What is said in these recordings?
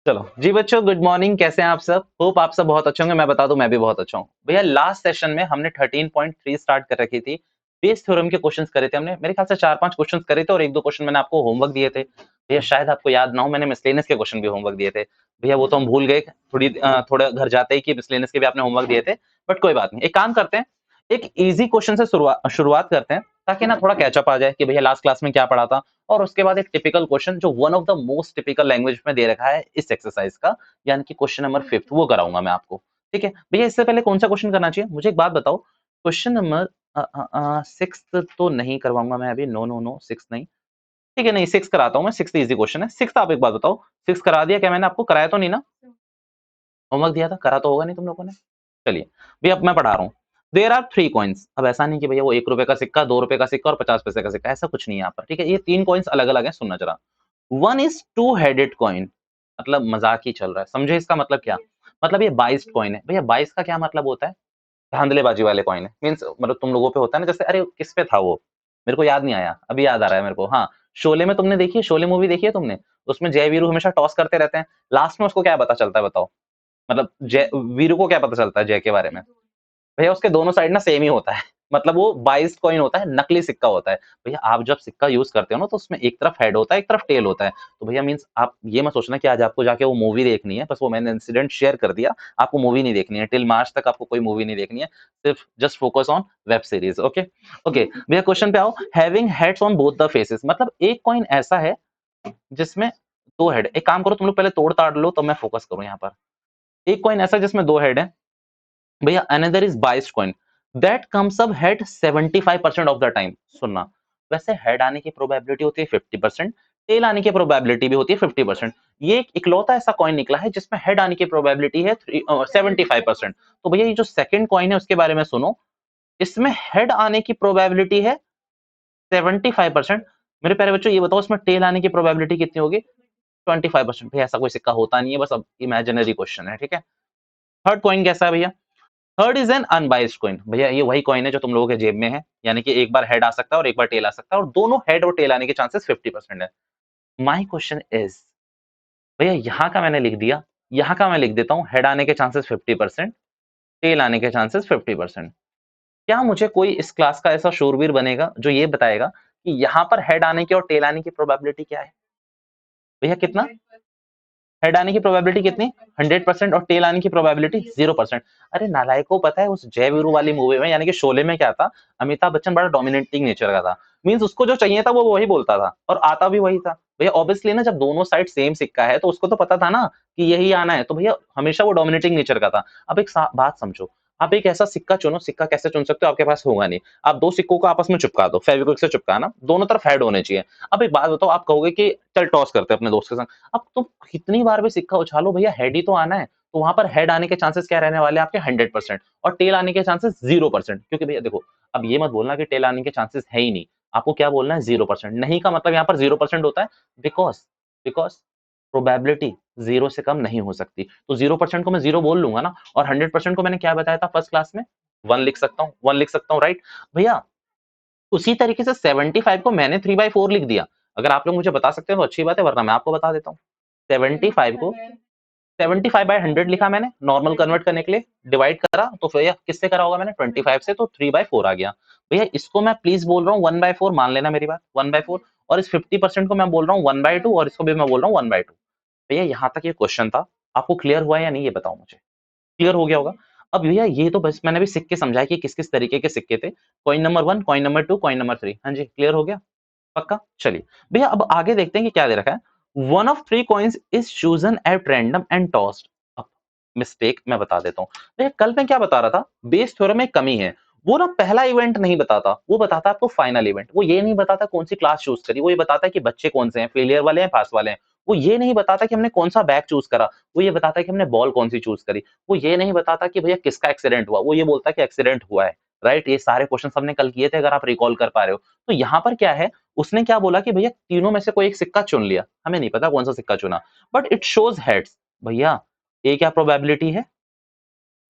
चलो जी बच्चों, good morning. कैसे हैं आप सब? होप आप सब बहुत अच्छे होंगे। मैं बता दूं, मैं भी बहुत अच्छा हूं। भैया लास्ट सेशन में हमने 13.3 स्टार्ट कर रखी थी। बेस थ्योरम के क्वेश्चंस करे थे हमने। मेरे ख्याल से 4-5 क्वेश्चंस करे थे और एक दो क्वेश्चन मैंने आपको होमवर्क दिए थे। भैया शायद आपको याद ना हो, मैंने मिसलेनियस के क्वेश्चन भी होमवर्क दिए थे। भैया वो तो हम भूल गए थोड़ा घर जाते ही कि मिसलेनियस के भी आपने होमवर्क दिए थे। बट कोई बात नहीं, एक काम करते हैं, एक इजी क्वेश्चन से शुरुआत करते हैं, ताकि ना थोड़ा कैचअप आ जाए कि भैया लास्ट क्लास में क्या पढ़ा था। और उसके बाद एक टिपिकल क्वेश्चन जो one of the most typical language में दे रखा है इस एक्सरसाइज का, यानी कि क्वेश्चन नंबर 5 वो कराऊंगा मैं आपको। ठीक है भैया, इससे पहले कौन सा क्वेश्चन करना चाहिए मुझे एक बात बताओ। क्वेश्चन नंबर 6 तो नहीं करवाऊंगा मैं अभी। नो नो नो, 6 नहीं। ठीक है, नहीं 6 कराता हूँ मैं। 6 इजी क्वेश्चन है। 6 आप एक बात बताओ, 6 करा दिया क्या मैंने आपको? कराया तो नहीं ना? होमवर्क दिया था, करा तो होगा नहीं तुम लोगों ने। चलिए भैया, अब मैं पढ़ा रहा हूँ। There are 3 coins. अब ऐसा नहीं कि भैया वो 1 रुपए का सिक्का, 2 रुपए का सिक्का और 50 पैसे का सिक्का, ऐसा कुछ नहीं है यहाँ पर। ठीक है, ये 3 कॉइन्स अलग अलग है, सुनना जरा। One is two headed coin. मतलब मजाक ही चल रहा है, समझे इसका मतलब क्या? मतलब ये 22 कॉइन है। भैया 22 का क्या मतलब होता है? धांधलेबाजी वाले कॉइन है। मींस मतलब तुम लोगों पे होता है ना, जैसे अरे किस पे था वो, मेरे को याद नहीं आया, अभी याद आ रहा है मेरे को। हाँ, शोले में तुमने देखी है, शोले मूवी देखी है तुमने? उसमें जय वीरू हमेशा टॉस करते रहते हैं, लास्ट में उसको क्या पता चलता है बताओ? मतलब जय वीरू को क्या पता चलता है जय के बारे में? भैया उसके दोनों साइड ना सेम ही होता है। मतलब वो 22 कॉइन होता है, नकली सिक्का होता है। भैया आप जब सिक्का यूज करते हो ना, तो उसमें एक तरफ हेड होता है, एक तरफ टेल होता है। तो भैया मींस आप ये मत सोचना कि आज आपको जाके वो मूवी देखनी है। बस वो मैंने इंसिडेंट शेयर कर दिया, आपको मूवी नहीं देखनी है। टिल मार्च तक आपको कोई मूवी नहीं देखनी है, सिर्फ just focus on web series. Okay okay भैया, क्वेश्चन पे आओ। Having heads on both the faces, मतलब एक कॉइन ऐसा है जिसमें दो हेड। एक काम करो, तुम लोग पहले तोड़ ताड़ लो, तो मैं फोकस करूं यहाँ पर। एक कॉइन ऐसा जिसमें दो हेड है भैया। Another is biased coin that comes up head 75% of the time. सुनना, वैसे हेड आने की प्रोबेबिलिटी होती है 50%, टेल आने की प्रोबेबिलिटी भी होती है 50%। ये एक इकलौता ऐसा कॉइन निकला है जिसमें हेड आने की प्रोबेबिलिटी है 75%। तो भैया ये जो सेकंड कॉइन है उसके बारे में सुनो, इसमें हेड आने की प्रोबेबिलिटी है 75%। मेरे प्यारे बच्चों ये बताओ, इसमें टेल आने की प्रोबेबिलिटी कितनी होगी? 25%। भैया ऐसा कोई सिक्का होता नहीं है, बस अब इमेजिनरी क्वेश्चन है। ठीक है, थर्ड कॉइन कैसा है भैया? Third is an unbiased coin. भैया ये वही कॉइन है जो तुम लोगों के जेब में है, यानी कि एक बार हेड आ सकता है और एक बार टेल आ सकता है, और दोनों हेड और टेल आने के चांसेस 50% है। माय क्वेश्चन इज, भैया यहाँ का मैंने लिख दिया, यहाँ का मैं लिख देता हूँ, हेड आने के चांसेस 50%, टेल आने के चांसेस 50%। क्या मुझे कोई इस क्लास का ऐसा शूरवीर बनेगा जो ये बताएगा कि यहाँ पर हेड आने की और टेल आने की प्रोबेबिलिटी क्या है? भैया कितना? हेड आने की प्रोबेबिलिटी कितनी? 100%, और टेल आने की प्रोबेबिलिटी 0%। अरे नालायक को पता है उस जय वीरू वाली मूवी में, यानी कि शोले में क्या था? अमिताभ बच्चन बड़ा डोमिनेटिंग नेचर का था। मींस उसको जो चाहिए था वो वही बोलता था और आता भी वही था। भैया ऑब्वियसली ना, जब दोनों साइड सेम सिक्का है तो उसको तो पता था ना कि यही आना है, तो भैया हमेशा वो डोमिनेटिंग नेचर का था। अब एक बात समझो, आप एक ऐसा सिक्का चुनो। सिक्का कैसे चुन सकते हो? आपके पास होगा नहीं। आप दो सिक्कों को आपस में चिपका दो, फेविक्विक से चिपकाना, दोनों तरफ हेड होने चाहिए। अब एक बात बताओ, आप कहोगे कि चल टॉस करते हैं अपने दोस्त के संग। अब तुम कितनी बार भी सिक्का उछालो, भैया हेड ही तो आना है। तो वहां पर हेड आने के चांसेस क्या रहने वाले हैं आपके? 100%। और टेल आने के चांसेस 0%। क्योंकि भैया देखो, अब ये मत बोलना कि टेल आने के चांसेस है ही नहीं। आपको क्या बोलना है? 0%। नहीं का मतलब यहाँ पर 0% होता है, बिकॉज बिकॉज प्रोबेबिलिटी जीरो से कम नहीं हो सकती। तो 0% को मैं जीरो बोल लूंगा ना, और 100% को मैंने क्या बताया था फर्स्ट क्लास में? 1 लिख सकता हूँ, 1 लिख सकता हूँ, राइट भैया? उसी तरीके से 75 को मैंने 3/4 लिख दिया। अगर आप लोग मुझे बता सकते हो तो अच्छी बात है, वरना मैं आपको बता देता हूँ। 75 को 75/100 लिखा मैंने, नॉर्मल कन्वर्ट करने के लिए डिवाइड करा, तो भैया किससे करा होगा मैंने? 25 से, तो 3/4 आ गया। भैया इसको मैं प्लीज बोल रहा हूँ 1/4, मान लेना मेरी बात, 1/4। और इस 50% को मैं बोल रहा हूँ 1/2, और इसको भी मैं बोल रहा हूँ 1/2। भैया यहाँ तक ये क्वेश्चन था, आपको क्लियर हुआ या नहीं ये बताओ मुझे? क्लियर हो गया होगा। अब भैया ये तो बस मैंने अभी सिक्के समझाए कि किस किस तरीके के सिक्के थे। Coin number 1, coin number 2, coin number 3। हाँ जी, क्लियर हो गया? पक्का? चलिए भैया अब आगे देखते हैं कि क्या दे रखा है। One of three coins is chosen at random and tossed. अब मिस्टेक मैं बता देता हूँ। भैया कल मैं क्या बता रहा था? बेस थ्योरम में कमी है। वो ना पहला इवेंट नहीं बताता, वो बताता आपको फाइनल इवेंट। वो ये नहीं बताता कौन सी क्लास चूज करी, वो ये बताता है कि बच्चे कौन से हैं, फेलियर वाले हैं, पास वाले हैं। वो ये नहीं बताता कि हमने कौन सा बैग चूज करा, वो ये बताता है कि हमने बॉल कौन सी चूज करी। वो ये नहीं बताता कि भैया किसका एक्सीडेंट हुआ, वो ये बोलता है कि एक्सीडेंट हुआ है। राइट, ये सारे क्वेश्चन हमने कल किए थे, अगर आप रिकॉल कर पा रहे हो। तो यहाँ पर क्या है, उसने क्या बोला कि भैया तीनों में से कोई एक सिक्का चुन लिया। हमें नहीं पता कौन सा सिक्का चुना, बट इट शोज हेड्स। भैया ए क्या प्रोबेबिलिटी है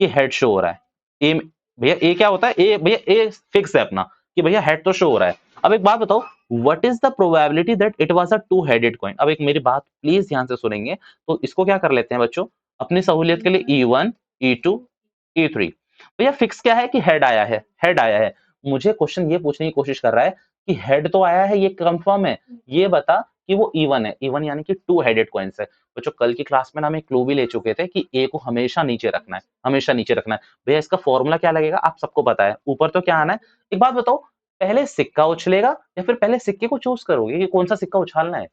कि हेड शो हो रहा है? ए भैया ए क्या होता है? ए भैया ए फिक्स है अपना कि भैया हेड तो शो हो रहा है। अब एक बात बताओ, what is the probability that it was a two headed coin. अब एक मेरी बात प्लीज ध्यान से सुनेंगे, तो इसको क्या कर लेते हैं बच्चों, अपनी सहूलियत के लिए E1 E2 E3। भैया फिक्स क्या है कि हेड आया है, हेड आया है। मुझे क्वेश्चन ये पूछने की कोशिश कर रहा है कि हेड तो आया है, ये कंफर्म है, ये बता कि वो E1 है। E1 यानी कि टू हेडेड कॉइन्स है। बच्चों कल की क्लास में ना हम एक क्लू भी ले चुके थे कि ए को हमेशा नीचे रखना है, हमेशा नीचे रखना है। भैया इसका फॉर्मूला क्या लगेगा आप सबको पता है, ऊपर तो क्या आना है। एक बात बताओ, पहले सिक्का उछलेगा या फिर पहले सिक्के को चूज करोगे कि कौन सा सिक्का उछालना है?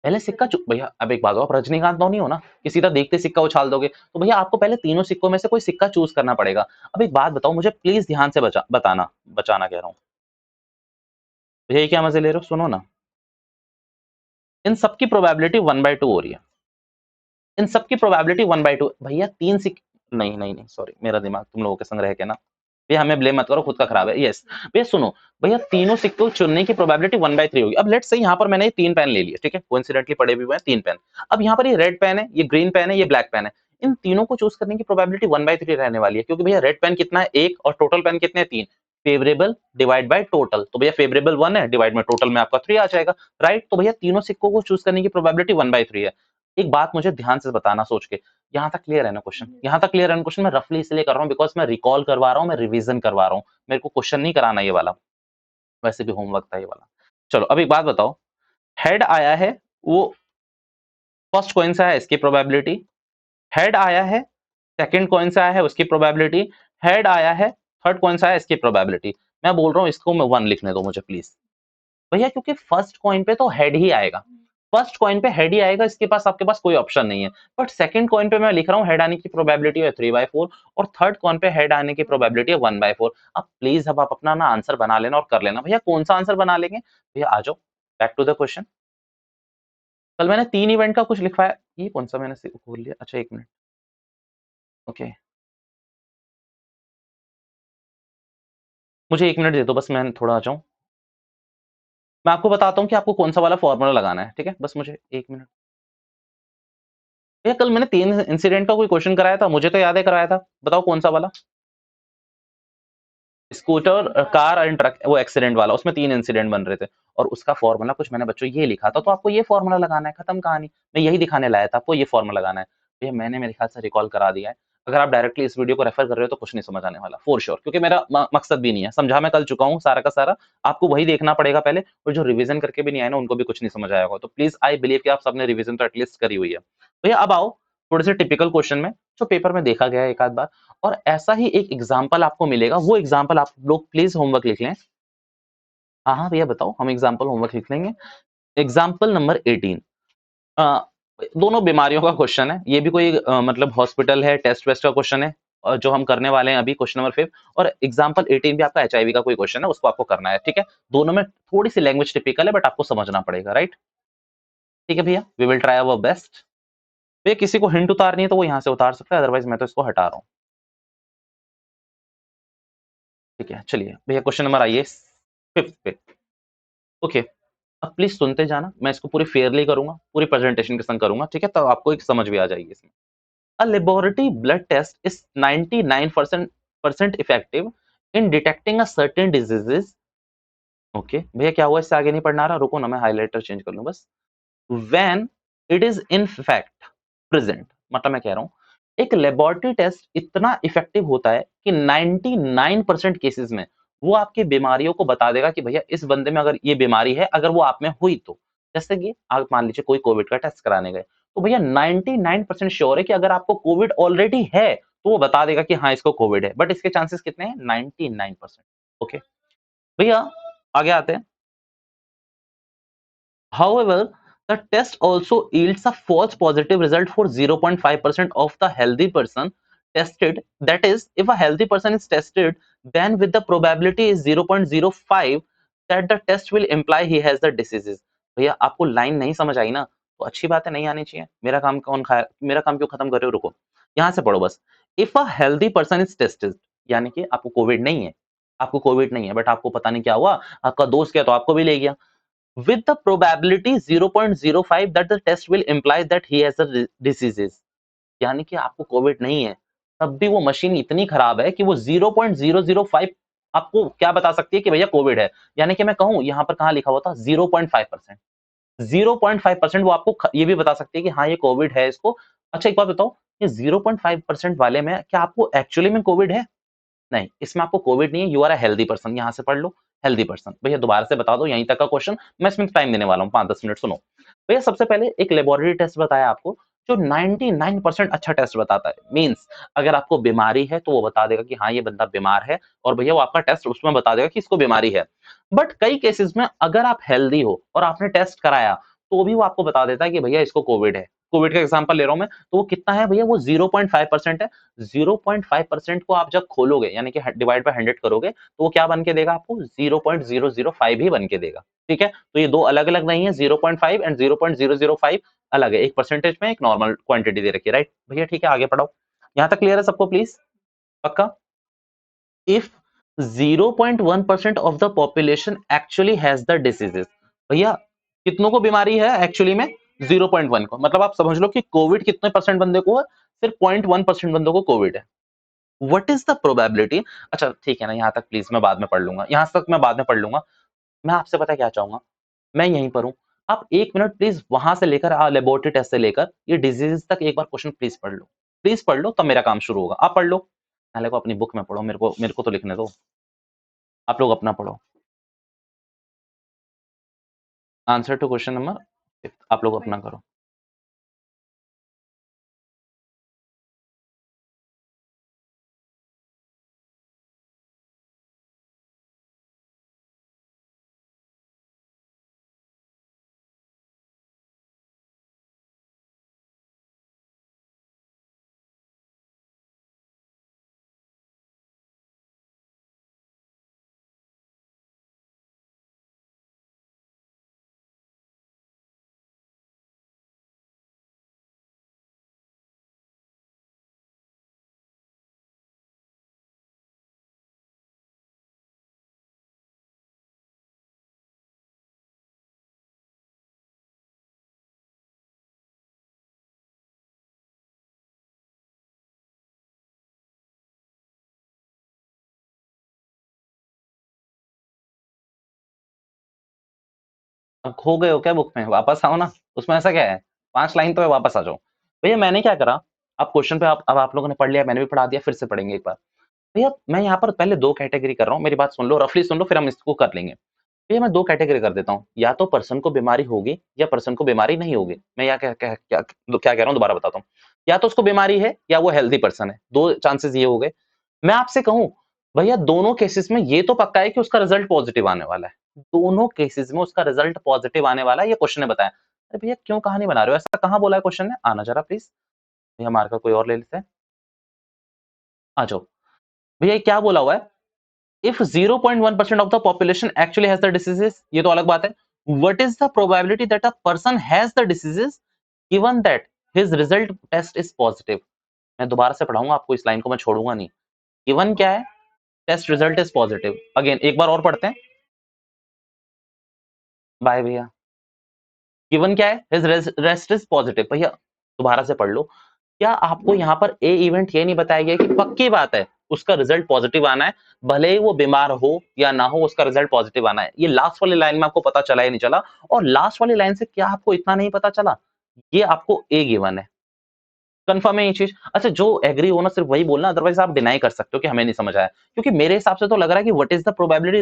पहले सिक्का चू भैया अब एक बात बताओ, आप रजनीकांत तो नहीं हो ना कि सीधा देखते सिक्का उछाल दोगे। तो भैया आपको पहले तीनों सिक्कों में से कोई सिक्का चूज करना पड़ेगा। अब एक बात बताओ मुझे प्लीज ध्यान से बताना, बचाना कह रहा हूँ। भैया ये क्या मजे ले रहे हो, सुनो ना। इन सबकी प्रोबेबिलिटी 1/2 हो रही है, इन सबकी प्रोबेबिलिटी 1/2। भैया तीन सिक नहीं नहीं नहीं सॉरी, मेरा दिमाग तुम लोगों के संग रह के ना, भैया हमें ब्लेम मत करो, खुद का खराब है। यस भैया सुनो, भैया तीनों सिक्कों चुनने की प्रोबेबिलिटी 1/3 होगी। अब लेट्स से यहाँ पर मैंने ये तीन पेन ले लिए, ठीक है, कोइंसिडेंटली पड़े भी हुए हैं तीन पेन। अब यहाँ पर ये रेड पेन है, ये ग्रीन पेन है, ये ब्लैक पेन है। इन तीनों को चूज करने की प्रोबेबिलिटी 1/3 रहने वाली है, क्योंकि भैया रेड पेन कितना है, एक, और टोटल पेन कितने हैं, तीन। फेवरेबल डिवाइड बाय टोटल, तो भैया फेवरेबल 1 है, डिवाइड में टोटल में आपका 3 आ जाएगा। राइट, तो भैया तीनों सिक्कों को चूज करने की प्रोबेबिलिटी 1/3 है। एक बात मुझे ध्यान से बताना सोच के, यहाँ तक क्लियर है ना क्वेश्चन, यहाँ तक क्लियर है ना क्वेश्चन। मैं रफली इसलिए कर रहा हूँ बिकॉज मैं रिकॉल करवा रहा हूँ, मैं रिवीजन करवा रहा हूँ, मेरे को क्वेश्चन नहीं कराना ये वाला, वैसे भी होमवर्क था ये वाला। चलो अब एक बात बताओ, हेड आया है, वो फर्स्ट कौन सा है इसकी प्रोबेबिलिटी, हेड आया है सेकंड कौन सा है उसकी प्रोबेबिलिटी, हेड आया है थर्ड कौन सा है इसकी प्रोबेबिलिटी। मैं बोल रहा हूँ इसको मैं 1 लिखने दो मुझे प्लीज। भैया क्योंकि फर्स्ट कॉइन पे तो हेड ही आएगा, फर्स्ट कॉइन पे हेड ही आएगा, इसके पास आपके पास कोई ऑप्शन नहीं है। बट सेकंड कॉइन पे मैं लिख रहा हूँ हेड आने की प्रोबेबिलिटी है 3/4, और थर्ड कॉइन पे हेड आने की प्रोबेबिलिटी है 1/4। अब प्लीज अब आप अपना ना आंसर बना लेना और कर लेना। भैया कौन सा आंसर बना लेंगे, भैया आ जाओ बैक टू द क्वेश्चन। कल मैंने 3 इवेंट का कुछ लिखवाया, ये कौन सा मैंने खोल लिया, अच्छा 1 मिनट, ओके मुझे 1 मिनट दे दो बस, मैं थोड़ा आ जाऊँ। मैं आपको बताता हूँ कि आपको कौन सा वाला फॉर्मूला लगाना है, ठीक है, बस मुझे 1 मिनट। भैया कल मैंने 3 इंसिडेंट का कोई क्वेश्चन कराया था, मुझे तो याद है कराया था, बताओ कौन सा वाला। स्कूटर, कार एंड ट्रक, वो एक्सीडेंट वाला, उसमें 3 इंसिडेंट बन रहे थे, और उसका फॉर्मूला कुछ मैंने बच्चों ये लिखा था, तो आपको ये फॉर्मूला लगाना है, खत्म कहानी। मैं यही दिखाने लाया था, आपको ये फॉर्मूला लगाना है। तो ये मैंने मेरे ख्याल से रिकॉल करा दिया है। अगर आप डायरेक्टली इस वीडियो को रेफर कर रहे हो तो कुछ नहीं समझ आने वाला फॉर श्योर, क्योंकि मेरा मकसद भी नहीं है, समझा मैं कल चुका हूँ सारा का सारा। आपको वही देखना पड़ेगा पहले, और जो रिवीजन करके भी नहीं आए ना उनको भी कुछ नहीं समझ आया होगा। तो प्लीज आई बिलीव कि आप सबने रिवीजन तो एटलीस्ट करी हुई है। भैया अब आओ थोड़े से टिपिकल क्वेश्चन में, जो पेपर में देखा गया है एक आध बार, और ऐसा ही एक एग्जाम्पल आपको मिलेगा, वो एग्जाम्पल आप लोग प्लीज होमवर्क लिख लें। हाँ हाँ भैया बताओ, हम एग्जाम्पल होमवर्क लिख लेंगे। एग्जाम्पल नंबर 18, दोनों बीमारियों का क्वेश्चन है, ये भी कोई मतलब हॉस्पिटल है, टेस्ट वेस्ट का क्वेश्चन है, जो हम करने वाले हैं अभी क्वेश्चन नंबर 5, और एग्जाम्पल 18 भी आपका HIV का कोई क्वेश्चन है, उसको आपको करना है, ठीक है। दोनों में थोड़ी सी लैंग्वेज टिपिकल है, बट आपको समझना पड़ेगा, राइट। ठीक है भैया, we will try our best. भैया किसी को हिंट उतारनी है तो वो यहाँ से उतार सकता है, अदरवाइज मैं तो इसको हटा रहा हूँ। ठीक है चलिए भैया, क्वेश्चन नंबर आइए 5 पे। ओके, अब प्लीज सुनते जाना, मैं इसको पूरी फेयरली करूंगा, पूरी प्रेजेंटेशन के संग करूंगा, ठीक है, तो आपको एक समझ भी आ जाएगी इसमें। A laboratory blood test is 99% effective in detecting a certain diseases. Okay भैया क्या हुआ, इससे आगे नहीं पढ़ना रहा, रुको ना मैं हाइलाइटर चेंज कर लूं बस। When it is in fact present, मतलब मैं कह रहा हूं एक लेबोरेटरी टेस्ट इतना इफेक्टिव होता है कि 99% केसेस में वो आपकी बीमारियों को बता देगा कि भैया इस बंदे में अगर ये बीमारी है, अगर वो आप में हुई तो। जैसे कि आप मान लीजिए कोई कोविड का टेस्ट कराने गए, तो भैया 99% श्योर है कि अगर आपको कोविड ऑलरेडी है तो वो बता देगा कि हाँ इसको कोविड है, बट इसके चांसेस कितने हैं, 99%। ओके भैया आगे आते हैं। However, the test also yields a false positive result for 0.5% of the healthy person tested. That is, if a healthy person is tested, then with the probability is 0.05 that the test will imply he has the diseases. भैया आपको line नहीं समझ आई ना, तो अच्छी बात है, नहीं आनी चाहिए। मेरा काम कौन खाया, मेरा काम क्यों खत्म कर रहे हो, रुको यहाँ से पढ़ो बस। If a healthy person is tested, यानी कि आपको कोविड नहीं है, आपको कोविड नहीं है, बट आपको पता नहीं क्या हुआ, आपका दोस्त गया तो आपको भी ले गया, with the probability 0.05 that the test will imply that he has the diseases, यानी कि आपको कोविड नहीं है, तब भी वो मशीन इतनी खराब है कि वो 0.005 आपको क्या बता सकती है कि भैया कोविड है? यानी कि मैं कहूँ यहाँ पर कहाँ लिखा हुआ था 0.5%। 0.5% वो आपको ये भी बता सकती है कि हाँ ये कोविड है इसको। अच्छा एक बात बताओ, ये 0.5% वाले में क्या आपको एक्चुअली में कोविड है? नहीं, इसमें आपको कोविड नहीं है, you are a healthy person, यहाँ से पढ़ लो, हेल्दी पर्सन। भैया दोबारा से बता दो, यहीं तक का क्वेश्चन, मैं इसमें टाइम देने वाला हूँ 5-10 मिनट, सुनो। भैया सबसे पहले एक लेबोरेटरी टेस्ट बताया आपको, जो 99% अच्छा टेस्ट बताता है। मीन्स अगर आपको बीमारी है, तो वो बता देगा कि हाँ, ये बंदा बीमार है और भैया वो आपका टेस्ट उसमें बता देगा कि इसको बीमारी है। बट कई केसेज़ में अगर आप हेल्दी हो और आपने टेस्ट कराया, तो भी वो आपको बता देता है कि भैया इसको कोविड है। कोविड का एग्ज़ाम्पल ले रहा हूँ मैं, तो वो कितना है भैया, वो 0.5% है। 0.5% को आप जब खोलोगे यानी कि डिवाइड बाय 100 करोगे तो वो क्या बन के देगा आपको 0.005 ही बन के देगा। ठीक है, तो ये दो अलग अलग नहीं है, 0.5 एंड 0.005 अलग है, एक परसेंटेज में एक नॉर्मल क्वांटिटी दे रखी है, राइट भैया? ठीक है, आगे पढ़ाओ। यहाँ तक क्लियर है सबको प्लीज? पक्का? If 0.1% of the population actually has the diseases, भैया कितनों को बीमारी है एक्चुअली में? 0.1 को। मतलब आप समझ लो कि कोविड कितने परसेंट बंदे को है? सिर्फ 0.1% बंदों को कोविड है। What is the probability? अच्छा ठीक है ना, यहाँ तक प्लीज मैं बाद में पढ़ लूंगा, यहाँ तक मैं बाद में पढ़ लूंगा। मैं आपसे पता क्या चाहूंगा, मैं यहीं पर हूँ, आप 1 मिनट प्लीज वहां से लेकर लेबोरेटरी टेस्ट से लेकर ये डिजीज तक एक बार क्वेश्चन प्लीज पढ़ लो। प्लीज पढ़ लो, तब मेरा काम शुरू होगा। आप पढ़ लो, पहले को अपनी बुक में पढ़ो, मेरे को तो लिखने दो। आप लोग अपना पढ़ो। आंसर टू क्वेश्चन नंबर, आप लोग अपना करो। अब खो गए हो क्या बुक में? वापस आओ ना, उसमें ऐसा क्या है? 5 लाइन तो है, वापस आ जाओ। भैया मैंने क्या करा, आप क्वेश्चन पे अब आप लोगों ने पढ़ लिया, मैंने भी पढ़ा दिया, फिर से पढ़ेंगे एक बार। भैया मैं यहाँ पर पहले दो कैटेगरी कर रहा हूँ, मेरी बात सुन लो, रफली सुन लो, फिर हम इसको कर लेंगे। भैया मैं दो कैटेगरी कर देता हूँ, या तो पर्सन को बीमारी होगी या पर्सन को बीमारी नहीं होगी। मैं यहाँ क्या कह रहा हूँ दोबारा बताता हूँ। या तो उसको बीमारी है या वो हेल्दी पर्सन है, दो चांसेस ये हो गए। मैं आपसे कहूँ भैया दोनों केसेस में ये तो पक्का है कि उसका रिजल्ट पॉजिटिव आने वाला है। दोनों केसेस में उसका रिजल्ट पॉजिटिव आने वाला है, ये क्वेश्चन ने बताया। अरे भैया क्यों कहानी बना रहे हो? ऐसा कहाँ बोला है क्वेश्चन ने? आना जरा प्लीज। भैया मार्कर कोई और ले लेते हैं, आ जाओ। भैया ये क्या बोला हुआ है? If 0.1% of the population actually has the diseases, ये तो अलग बात है। What is the probability that a person has the diseases given that his result test is positive? मैं दोबारा से पढ़ाऊंगा आपको, इस लाइन को मैं छोड़ूंगा नहीं। गिवन क्या है? Test result is positive. Again एक बार और पढ़ते हैं। बाय भैया। गिवन क्या है? His rest is positive. भैया दोबारा से पढ़ लो। क्या आपको यहाँ पर ए इवेंट ये नहीं बताया गया कि पक्की बात है उसका रिजल्ट पॉजिटिव आना है, भले ही वो बीमार हो या ना हो, उसका रिजल्ट पॉजिटिव आना है। ये लास्ट वाली लाइन में आपको पता चला या नहीं चला? और लास्ट वाली लाइन से क्या आपको इतना नहीं पता चला? ये आपको ए गिवन है। कंफर्म है ये चीज? अच्छा जो एग्री हो ना सिर्फ वही बोलना, अदरवाइज आप डिनाई कर सकते हो कि हमें नहीं समझ आया। क्योंकि मेरे हिसाब से तो लग रहा है कि what is the probability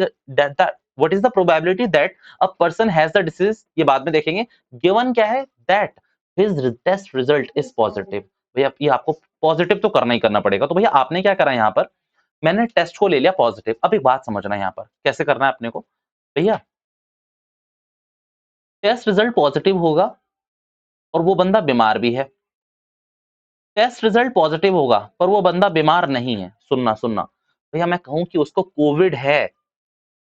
that a person has the disease, ये बाद में देखेंगे। गिवन क्या है? That his test result is positive. भैया ये आपको पॉजिटिव तो करना ही करना पड़ेगा। तो भैया आपने क्या करा यहाँ पर? मैंने टेस्ट को ले लिया पॉजिटिव। अब एक बात समझना यहाँ पर कैसे करना है अपने को। भैया टेस्ट रिजल्ट पॉजिटिव होगा और वो बंदा बीमार भी है। टेस्ट रिजल्ट पॉजिटिव होगा पर वो बंदा बीमार नहीं है। सुनना सुनना भैया, मैं कहूं कि उसको कोविड है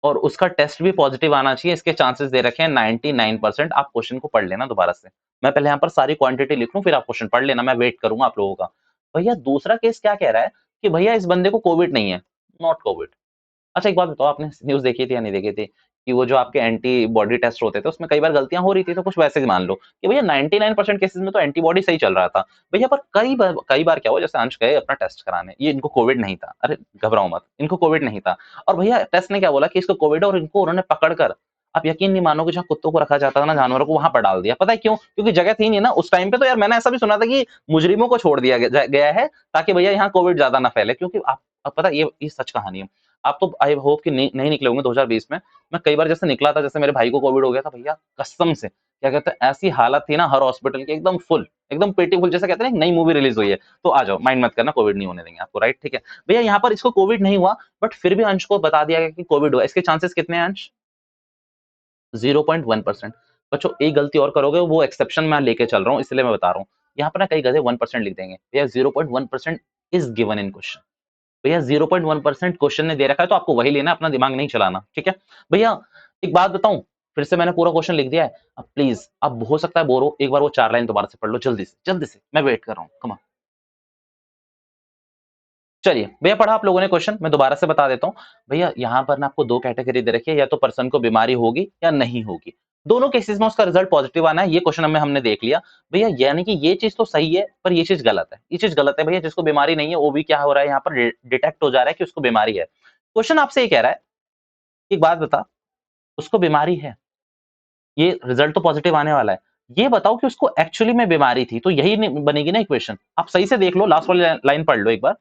और उसका टेस्ट भी पॉजिटिव आना चाहिए, इसके चांसेस दे रखे हैं 99%। आप क्वेश्चन को पढ़ लेना दोबारा से। मैं पहले यहाँ पर सारी क्वांटिटी लिख लूं, फिर आप क्वेश्चन पढ़ लेना, मैं वेट करूंगा आप लोगों का। भैया दूसरा केस क्या कह रहा है कि भैया इस बंदे को कोविड नहीं है, नॉट कोविड। अच्छा एक बात बताओ, आपने न्यूज देखी थी या नहीं देखी थी? कि वो जो आपके एंटीबॉडी टेस्ट होते थे उसमें कई बार गलतियां हो रही थी, तो कुछ वैसे ही मान लो कि भैया 99% केसेस में तो एंटीबॉडी सही चल रहा था भैया, पर कई बार क्या हुआ, जैसे अंश गए अपना टेस्ट कराने, ये इनको कोविड नहीं था, अरे घबराओ मत, इनको कोविड नहीं था, और भैया टेस्ट ने क्या बोला कि इसको कोविड है, और इनको उन्होंने पकड़कर, आप यकीन नहीं मानोगे, जहाँ कुत्तों को रखा जाता था ना, जानवरों को, वहां पर डाल दिया। पता है क्यों? क्योंकि जगह थी नहीं ना उस टाइम पे। तो यार मैंने ऐसा भी सुना था कि मुजरिमों को छोड़ दिया गया है ताकि भैया यहाँ कोविड ज्यादा ना फैले, क्योंकि आप पता है, ये सच कहानी है। आप तो आई होप कि नहीं निकले होंगे 2020 में। मैं कई बार जैसे निकला था, जैसे मेरे भाई को कोविड हो गया था भैया, कसम से क्या कहते हैं, ऐसी हालत थी ना हर हॉस्पिटल की, एकदम फुल, एकदम पेटी फुल, जैसे कहते हैं ना, एक नई मूवी रिलीज हुई है, तो आ जाओ, माइंड मत करना, कोविड नहीं होने देंगे आपको, राइट? ठीक है भैया, यहाँ पर इसको कोविड नहीं हुआ, बट फिर भी अंश को बता दिया गया कि कोविड हुआ। इसके चांसेस कितने हैं अंश? 0.1%। बच्चों एक गलती और करोगे, वो एक्सेप्शन मैं लेके चल रहा हूँ, इसलिए मैं बता रहा हूँ। यहाँ पर ना कई गधे 1% लिख देंगे भैया, 0.1% इज गिवन इन क्वेश्चन। भैया 0.1% क्वेश्चन ने दे रखा है, तो आपको वही लेना, अपना दिमाग नहीं चलाना, ठीक है भैया? एक बात बताऊं, फिर से मैंने पूरा क्वेश्चन लिख दिया है। अब प्लीज, अब हो सकता है बोर हो, एक बार वो 4 लाइन दोबारा से पढ़ लो, जल्दी से, मैं वेट कर रहा हूँ, कमा। चलिए भैया, पढ़ा आप लोगों ने क्वेश्चन, मैं दोबारा से बता देता हूँ। भैया यहाँ पर ना आपको दो कैटेगरी दे रखी है, या तो पर्सन को बीमारी होगी या नहीं होगी। दोनों केसेस में उसका रिजल्ट पॉजिटिव आना है, ये क्वेश्चन हमें हमने देख लिया भैया। यानी कि ये चीज तो सही है, पर ये चीज गलत है, ये चीज गलत है भैया। जिसको बीमारी नहीं है वो भी क्या हो रहा है, यहाँ पर डिटेक्ट हो जा रहा है कि उसको बीमारी है। क्वेश्चन आपसे ये कह रहा है, एक बात बता, उसको बीमारी है, ये रिजल्ट तो पॉजिटिव आने वाला है, ये बताओ कि उसको एक्चुअली में बीमारी थी, तो यही बनेगी ना इक्वेशन। आप सही से देख लो, लास्ट वाली लाइन पढ़ लो एक बार,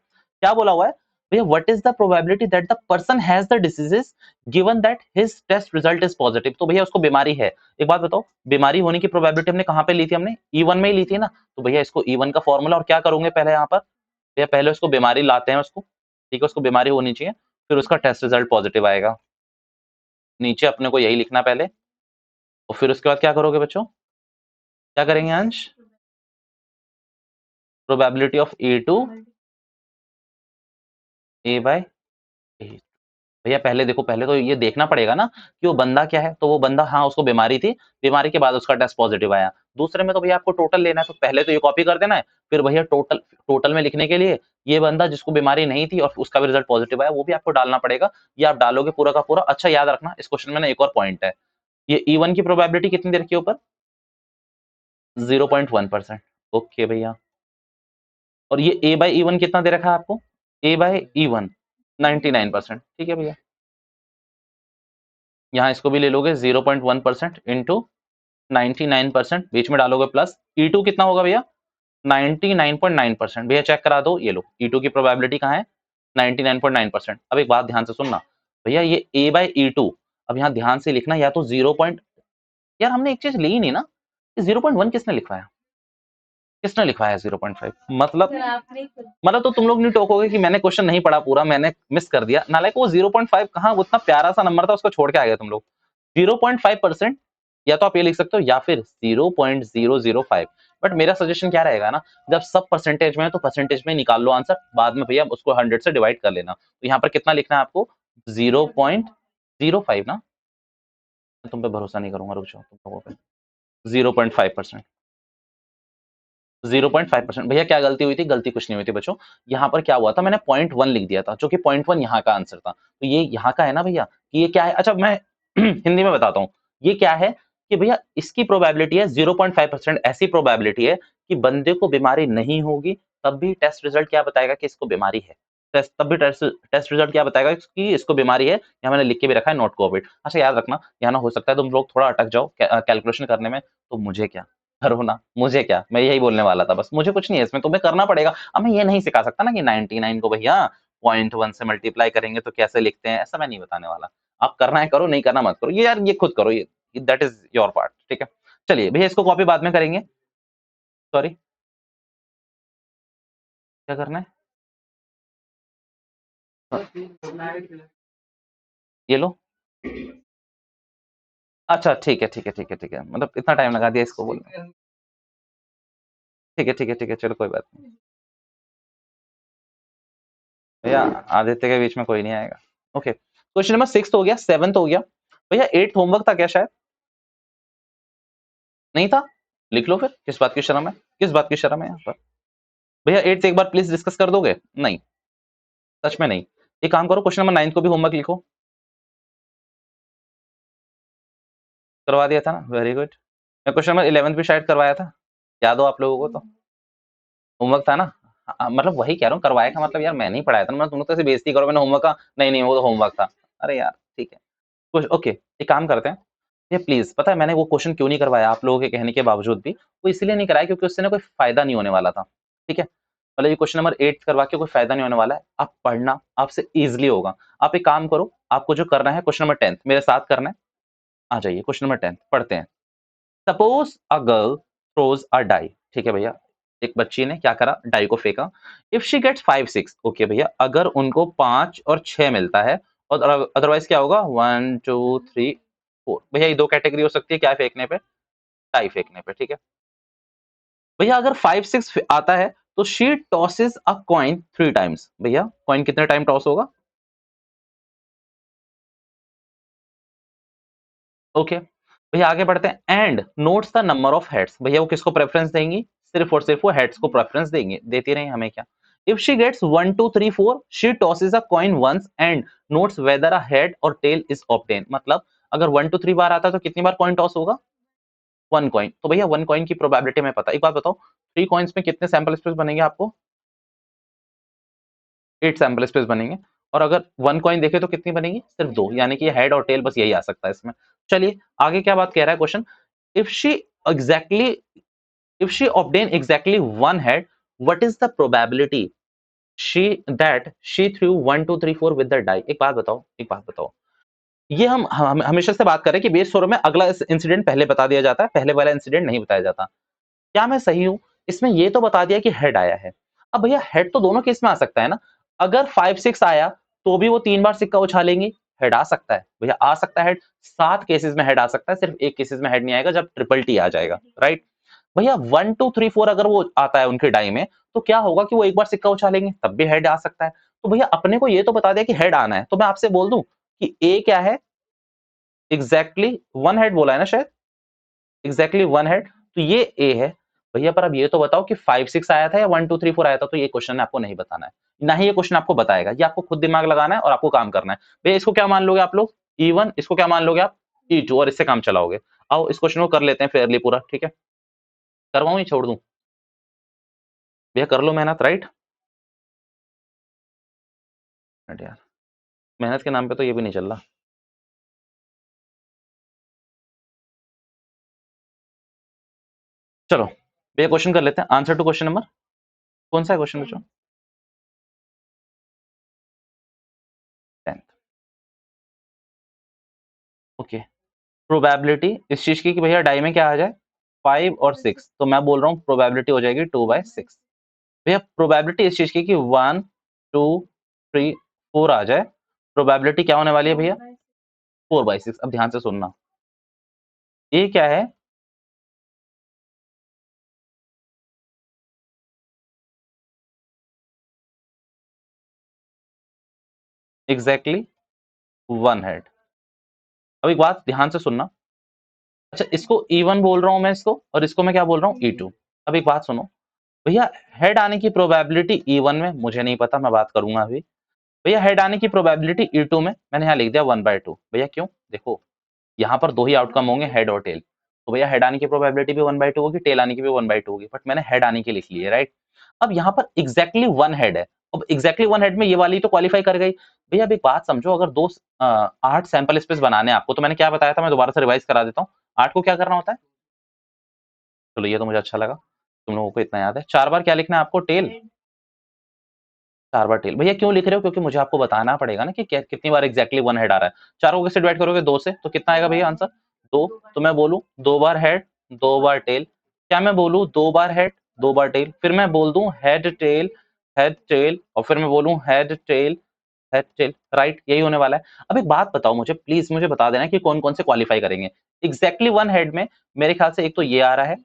क्या बोला हुआ है भैया? What is the probability that the person has the diseases given that his test result is positive. तो भैया उसको बीमारी है। एक बात बताओ, बीमारी होने की प्रोबेबिलिटी हमने कहां पे ली थी? हमने E1 में ही ली थी ना। तो भैया इसको E1 का फॉर्मूला, और क्या करोगे पहले यहाँ पर भैया, पहले उसको बीमारी लाते हैं उसको, ठीक है, उसको बीमारी होनी चाहिए, फिर उसका टेस्ट रिजल्ट पॉजिटिव आएगा। नीचे अपने को यही लिखना पहले, और फिर उसके बाद क्या करोगे बच्चों? क्या करेंगे Ansh? Probability of A to A by A. भैया पहले देखो, पहले तो ये देखना पड़ेगा ना कि वो बंदा क्या है। तो वो बंदा, हाँ उसको बीमारी थी, बीमारी के बाद उसका टेस्ट पॉजिटिव आया। दूसरे में तो भैया आपको टोटल लेना है, तो पहले तो ये कॉपी कर देना है, फिर भैया टोटल, टोटल में लिखने के लिए ये बंदा जिसको बीमारी नहीं थी और उसका भी रिजल्ट पॉजिटिव आया, वो भी आपको डालना पड़ेगा। ये आप डालोगे पूरा का पूरा। अच्छा याद रखना, इस क्वेश्चन में ना एक और पॉइंट है, ये E1 की प्रोबेबिलिटी कितनी देर की ऊपर? 0.1%। ओके भैया, और ये ए बाई E1 कितना दे रखा है आपको? ए बाई E1 99%। ठीक है भैया, यहाँ इसको भी ले लोगे 0.1% इंटू 99%, बीच में डालोगे प्लस। E2 कितना होगा भैया? 99.9%। भैया चेक करा दो, ये लो E2 की प्रोबेबिलिटी कहाँ है? 99.9%। अब एक बात ध्यान से सुनना भैया, ये a बाई E2, अब यहाँ ध्यान से लिखना, या तो 0 पॉइंट, यार हमने एक चीज ली ही नहीं ना, 0.1 किसने लिखवाया? किसने लिखवाया 0.5? मतलब तो तुम लोग नहीं टोकोगे कि मैंने क्वेश्चन नहीं पढ़ा पूरा, मैंने मिस कर दिया। नालायक, वो 0.5 कहाँ, वो इतना प्यारा सा नंबर था, उसको छोड़ के आ गए तुम लोग। 0.5%, या तो आप ये लिख सकते हो, या फिर 0.005। बट मेरा सजेशन क्या रहेगा ना, जब सब परसेंटेज में है तो परसेंटेज में निकाल लो आंसर, बाद में भैया उसको 100 से डिवाइड कर लेना। तो यहाँ पर कितना लिखना है आपको? 0.05 ना, मैं तुम पे भरोसा नहीं करूंगा, रुक जाओ तुम लोगों पे। 0.5%, 0.5%। भैया क्या गलती हुई थी? गलती कुछ नहीं हुई थी बच्चों। यहाँ पर क्या हुआ था, मैंने 0.1 लिख दिया था, जो कि 0.1 यहाँ का आंसर था। तो ये यहाँ का है ना भैया, कि ये क्या है? अच्छा मैं हिंदी में बताता हूँ, ये क्या है कि भैया इसकी प्रोबेबिलिटी है 0.5%। ऐसी प्रोबेबिलिटी है कि बंदे को बीमारी नहीं होगी, तब भी टेस्ट रिजल्ट क्या बताएगा कि इसको बीमारी है। टेस्ट, तब भी टेस्ट रिजल्ट क्या बताएगा कि इसको बीमारी है। यहाँ मैंने लिख के भी रखा है, नॉट कोविड। अच्छा याद रखना, यहाँ ना हो सकता है तुम लोग थोड़ा अटक जाओ कैलकुलेशन करने में, तो मुझे क्या, करो ना, मुझे क्या, मैं यही बोलने वाला था बस, मुझे कुछ नहीं है इसमें, तुम्हें करना पड़ेगा। अब मैं ये नहीं सिखा सकता ना कि 99 को भैया 0.1 से मल्टीप्लाई करेंगे तो कैसे लिखते हैं, ऐसा मैं नहीं बताने वाला। आप करना है करो, नहीं करना मत करो, ये यार ये खुद करो, ये दैट इज योर पार्ट, ठीक है? चलिए भैया, इसको कॉपी बाद में करेंगे। सॉरी, क्या करना है? ये लो। अच्छा ठीक है, ठीक है, ठीक है, ठीक है, मतलब इतना टाइम लगा दिया इसको बोलने में। ठीक है, ठीक है, ठीक है, चलो कोई बात नहीं भैया, आदित्य के बीच में कोई नहीं आएगा। ओके, क्वेश्चन नंबर 6 हो गया, 7 हो गया भैया। 8 होमवर्क था क्या शायद? नहीं था? लिख लो फिर, किस बात की शर्म है, किस बात की शर्म है यहाँ पर? भैया 8 एक बार प्लीज डिस्कस कर दोगे? नहीं, सच में नहीं। एक काम करो, क्वेश्चन नंबर 9 को भी होमवर्क लिखो। करवा दिया था ना, वेरी गुड। मैं क्वेश्चन नंबर 11 भी शायद करवाया था, याद हो आप लोगों को तो? होमवर्क था ना? मतलब वही कह रहा हूँ, करवाया का मतलब यार मैं नहीं पढ़ाया था ना, तुम लोग तो ऐसे बेइज्जती करो, मैंने होमवर्क का, नहीं नहीं वो तो होमवर्क था। अरे यार ठीक है, कुछ ओके, एक काम करते हैं, ये प्लीज, पता है मैंने वो क्वेश्चन क्यों नहीं करवाया आप लोगों के कहने के बावजूद भी? वो इसलिए नहीं कराया क्योंकि उससे ना कोई फायदा नहीं होने वाला था, ठीक है? मतलब ये क्वेश्चन नंबर 8 करवा के कोई फायदा नहीं होने वाला है, आप पढ़ना आपसे इजीली होगा। आप एक काम करो, आपको जो करना है क्वेश्चन नंबर 10 मेरे साथ करना है, आ जाइए क्वेश्चन नंबर 10 पढ़ते हैं। Suppose a girl throws a die, ठीक है भैया, एक बच्ची ने क्या करा, डाई को फेंका। इफ शी गेट्स 5 6, ओके भैया, अगर उनको 5 और 6 मिलता है, और अदरवाइज क्या होगा, 1 2 3 4, भैया ये दो कैटेगरी हो सकती है, क्या फेंकने पे, डाई फेंकने पे, ठीक है भैया। अगर 5 6 आता है तो she tosses a coin 3 times, भैया कॉइन कितने टाइम टॉस होगा? ओके भैया, आगे बढ़ते हैं। And notes the number of heads, भैया वो किसको प्रेफरेंस देंगी, सिर्फ और सिर्फ वो हेड्स को प्रेफरेंस देंगे, देती रही हमें क्या। If she gets 1 2 3 4, she tosses a coin once and notes whether a head or tail is obtain, मतलब अगर 1 2 3 बार आता है तो कितनी बार कॉइन टॉस होगा, 1 कॉइन। तो भैया 1 कॉइन की प्रोबेबिलिटी में पता, एक बात बताओ, 3 कॉइन्स में कितने सैंपल स्पेस बनेंगे आपको? 8 सैंपल स्पेस बनेंगे। और अगर 1 कॉइन देखे तो कितनी बनेगी, सिर्फ 2, यानी कि हेड और टेल बस यही आ सकता है इसमें। चलिए आगे क्या बात कह रहा है question, if she exactly if she obtain exactly one head, what is the probability she threw 1 2 3 4 with the die? एक बात बताओ, एक बात बताओ, ये हम हमेशा से बात कर रहे हैं कि बेस थ्योरम में अगला इंसिडेंट पहले बता दिया जाता है, पहले वाला इंसिडेंट नहीं बताया जाता। क्या मैं सही हूं? इसमें ये तो बता दिया कि हेड आया है। अब भैया हेड तो दोनों केस में आ सकता है ना, अगर 5 6 आया तो भी वो 3 बार सिक्का उछालेंगी, हेड आ सकता है भैया, आ सकता है हेड। 7 केसेस में हेड आ सकता है, सिर्फ एक केसेस में हेड नहीं आएगा, जब ट्रिपल टी आ जाएगा, राइट? भैया 1 2 3 4 अगर वो आता है उनके डाई में, तो क्या होगा कि वो एक बार सिक्का उछालेंगे तब भी हेड आ सकता है। तो भैया अपने को ये तो बता दिया कि हेड आना है, तो मैं आपसे बोल दूं कि ए क्या है, एग्जैक्टली वन हेड बोला है ना शायद, एग्जैक्टली वन हेड, तो ये ए है। भैया पर अब ये तो बताओ कि 5 6 आया था या 1 2 3 4 आया था, तो ये क्वेश्चन आपको नहीं बताना है, ना ही ये क्वेश्चन आपको बताएगा, ये आपको खुद दिमाग लगाना है और आपको काम करना है। भैया इसको क्या मान लोगे आप लोग, E1, इसको क्या मान लोगे आप, E2, और इससे काम चलाओगे। आओ इस क्वेश्चन को कर लेते हैं फेयरली पूरा, ठीक है? करवाऊं या छोड़ दूं? भैया कर लो मेहनत, राइट? यार मेहनत के नाम पे तो ये भी नहीं चल रहा। चलो ये क्वेश्चन कर लेते हैं, आंसर टू क्वेश्चन नंबर, कौन सा है क्वेश्चन बच्चों? 10th। ओके, प्रोबेबिलिटी इस चीज की कि भैया डाई में क्या आ जाए, 5 और 6, तो मैं बोल रहा हूँ प्रोबेबिलिटी हो जाएगी 2/6। भैया प्रोबेबिलिटी इस चीज की कि 1 2 3 4 आ जाए, प्रोबेबिलिटी क्या होने वाली है भैया, 4/6। अब ध्यान से सुनना, ये क्या है, एग्जैक्टली वन हेड। अब एक बात ध्यान से सुनना, अच्छा इसको E1 बोल रहा हूं मैं इसको, और इसको मैं क्या बोल रहा हूँ, E2। अब एक बात सुनो भैया, हेड आने की प्रोबेबिलिटी E1 में मुझे नहीं पता, मैं बात करूंगा अभी। भैया हेड आने की प्रोबेबिलिटी E2 में मैंने यहाँ लिख दिया 1/2। भैया क्यों, देखो यहाँ पर दो ही आउटकम होंगे, हेड और टेल, तो भैया हेड आने की प्रोबेबिलिटी भी 1/2 होगी, टेल आने की भी 1/2 होगी, बट मैंने हेड आने की लिख ली है, राइट? अब यहाँ पर एग्जैक्टली वन हेड है, अब एग्जैक्टली वन हेड में ये वाली तो क्वालिफाई कर गई। भैया अब एक बात समझो, अगर 8 सैंपल स्पेस बनाने हैं आपको, तो मैंने क्या बताया था, मैं दोबारा से रिवाइज करा देता हूँ। 8 को क्या करना होता है, चलो ये तो मुझे अच्छा लगा, तुम लोगों को इतना याद है। 4 बार क्या लिखना है आपको, टेल, 4 बार टेल। भैया क्यों लिख रहे हो, क्योंकि मुझे आपको बताना पड़ेगा ना कि कितनी बार एग्जैक्टली वन हेड आ रहा है। 4 को कैसे डिवाइड करोगे, 2 से, तो कितना आएगा भैया आंसर, 2। तो मैं बोलूं 2 बार हेड 2 बार टेल, क्या मैं बोलूं 2 बार हेड 2 बार टेल, फिर मैं बोल दूं हेड टेल, और फिर मैं बोलूं हेड टेल, राइट? यही होने वाला है। अब एक बात बताओ मुझे प्लीज, मुझे बता देना कि कौन कौन से क्वालिफाई करेंगे एग्जैक्टली वन हेड में। मेरे ख्याल से एक तो ये आ रहा है,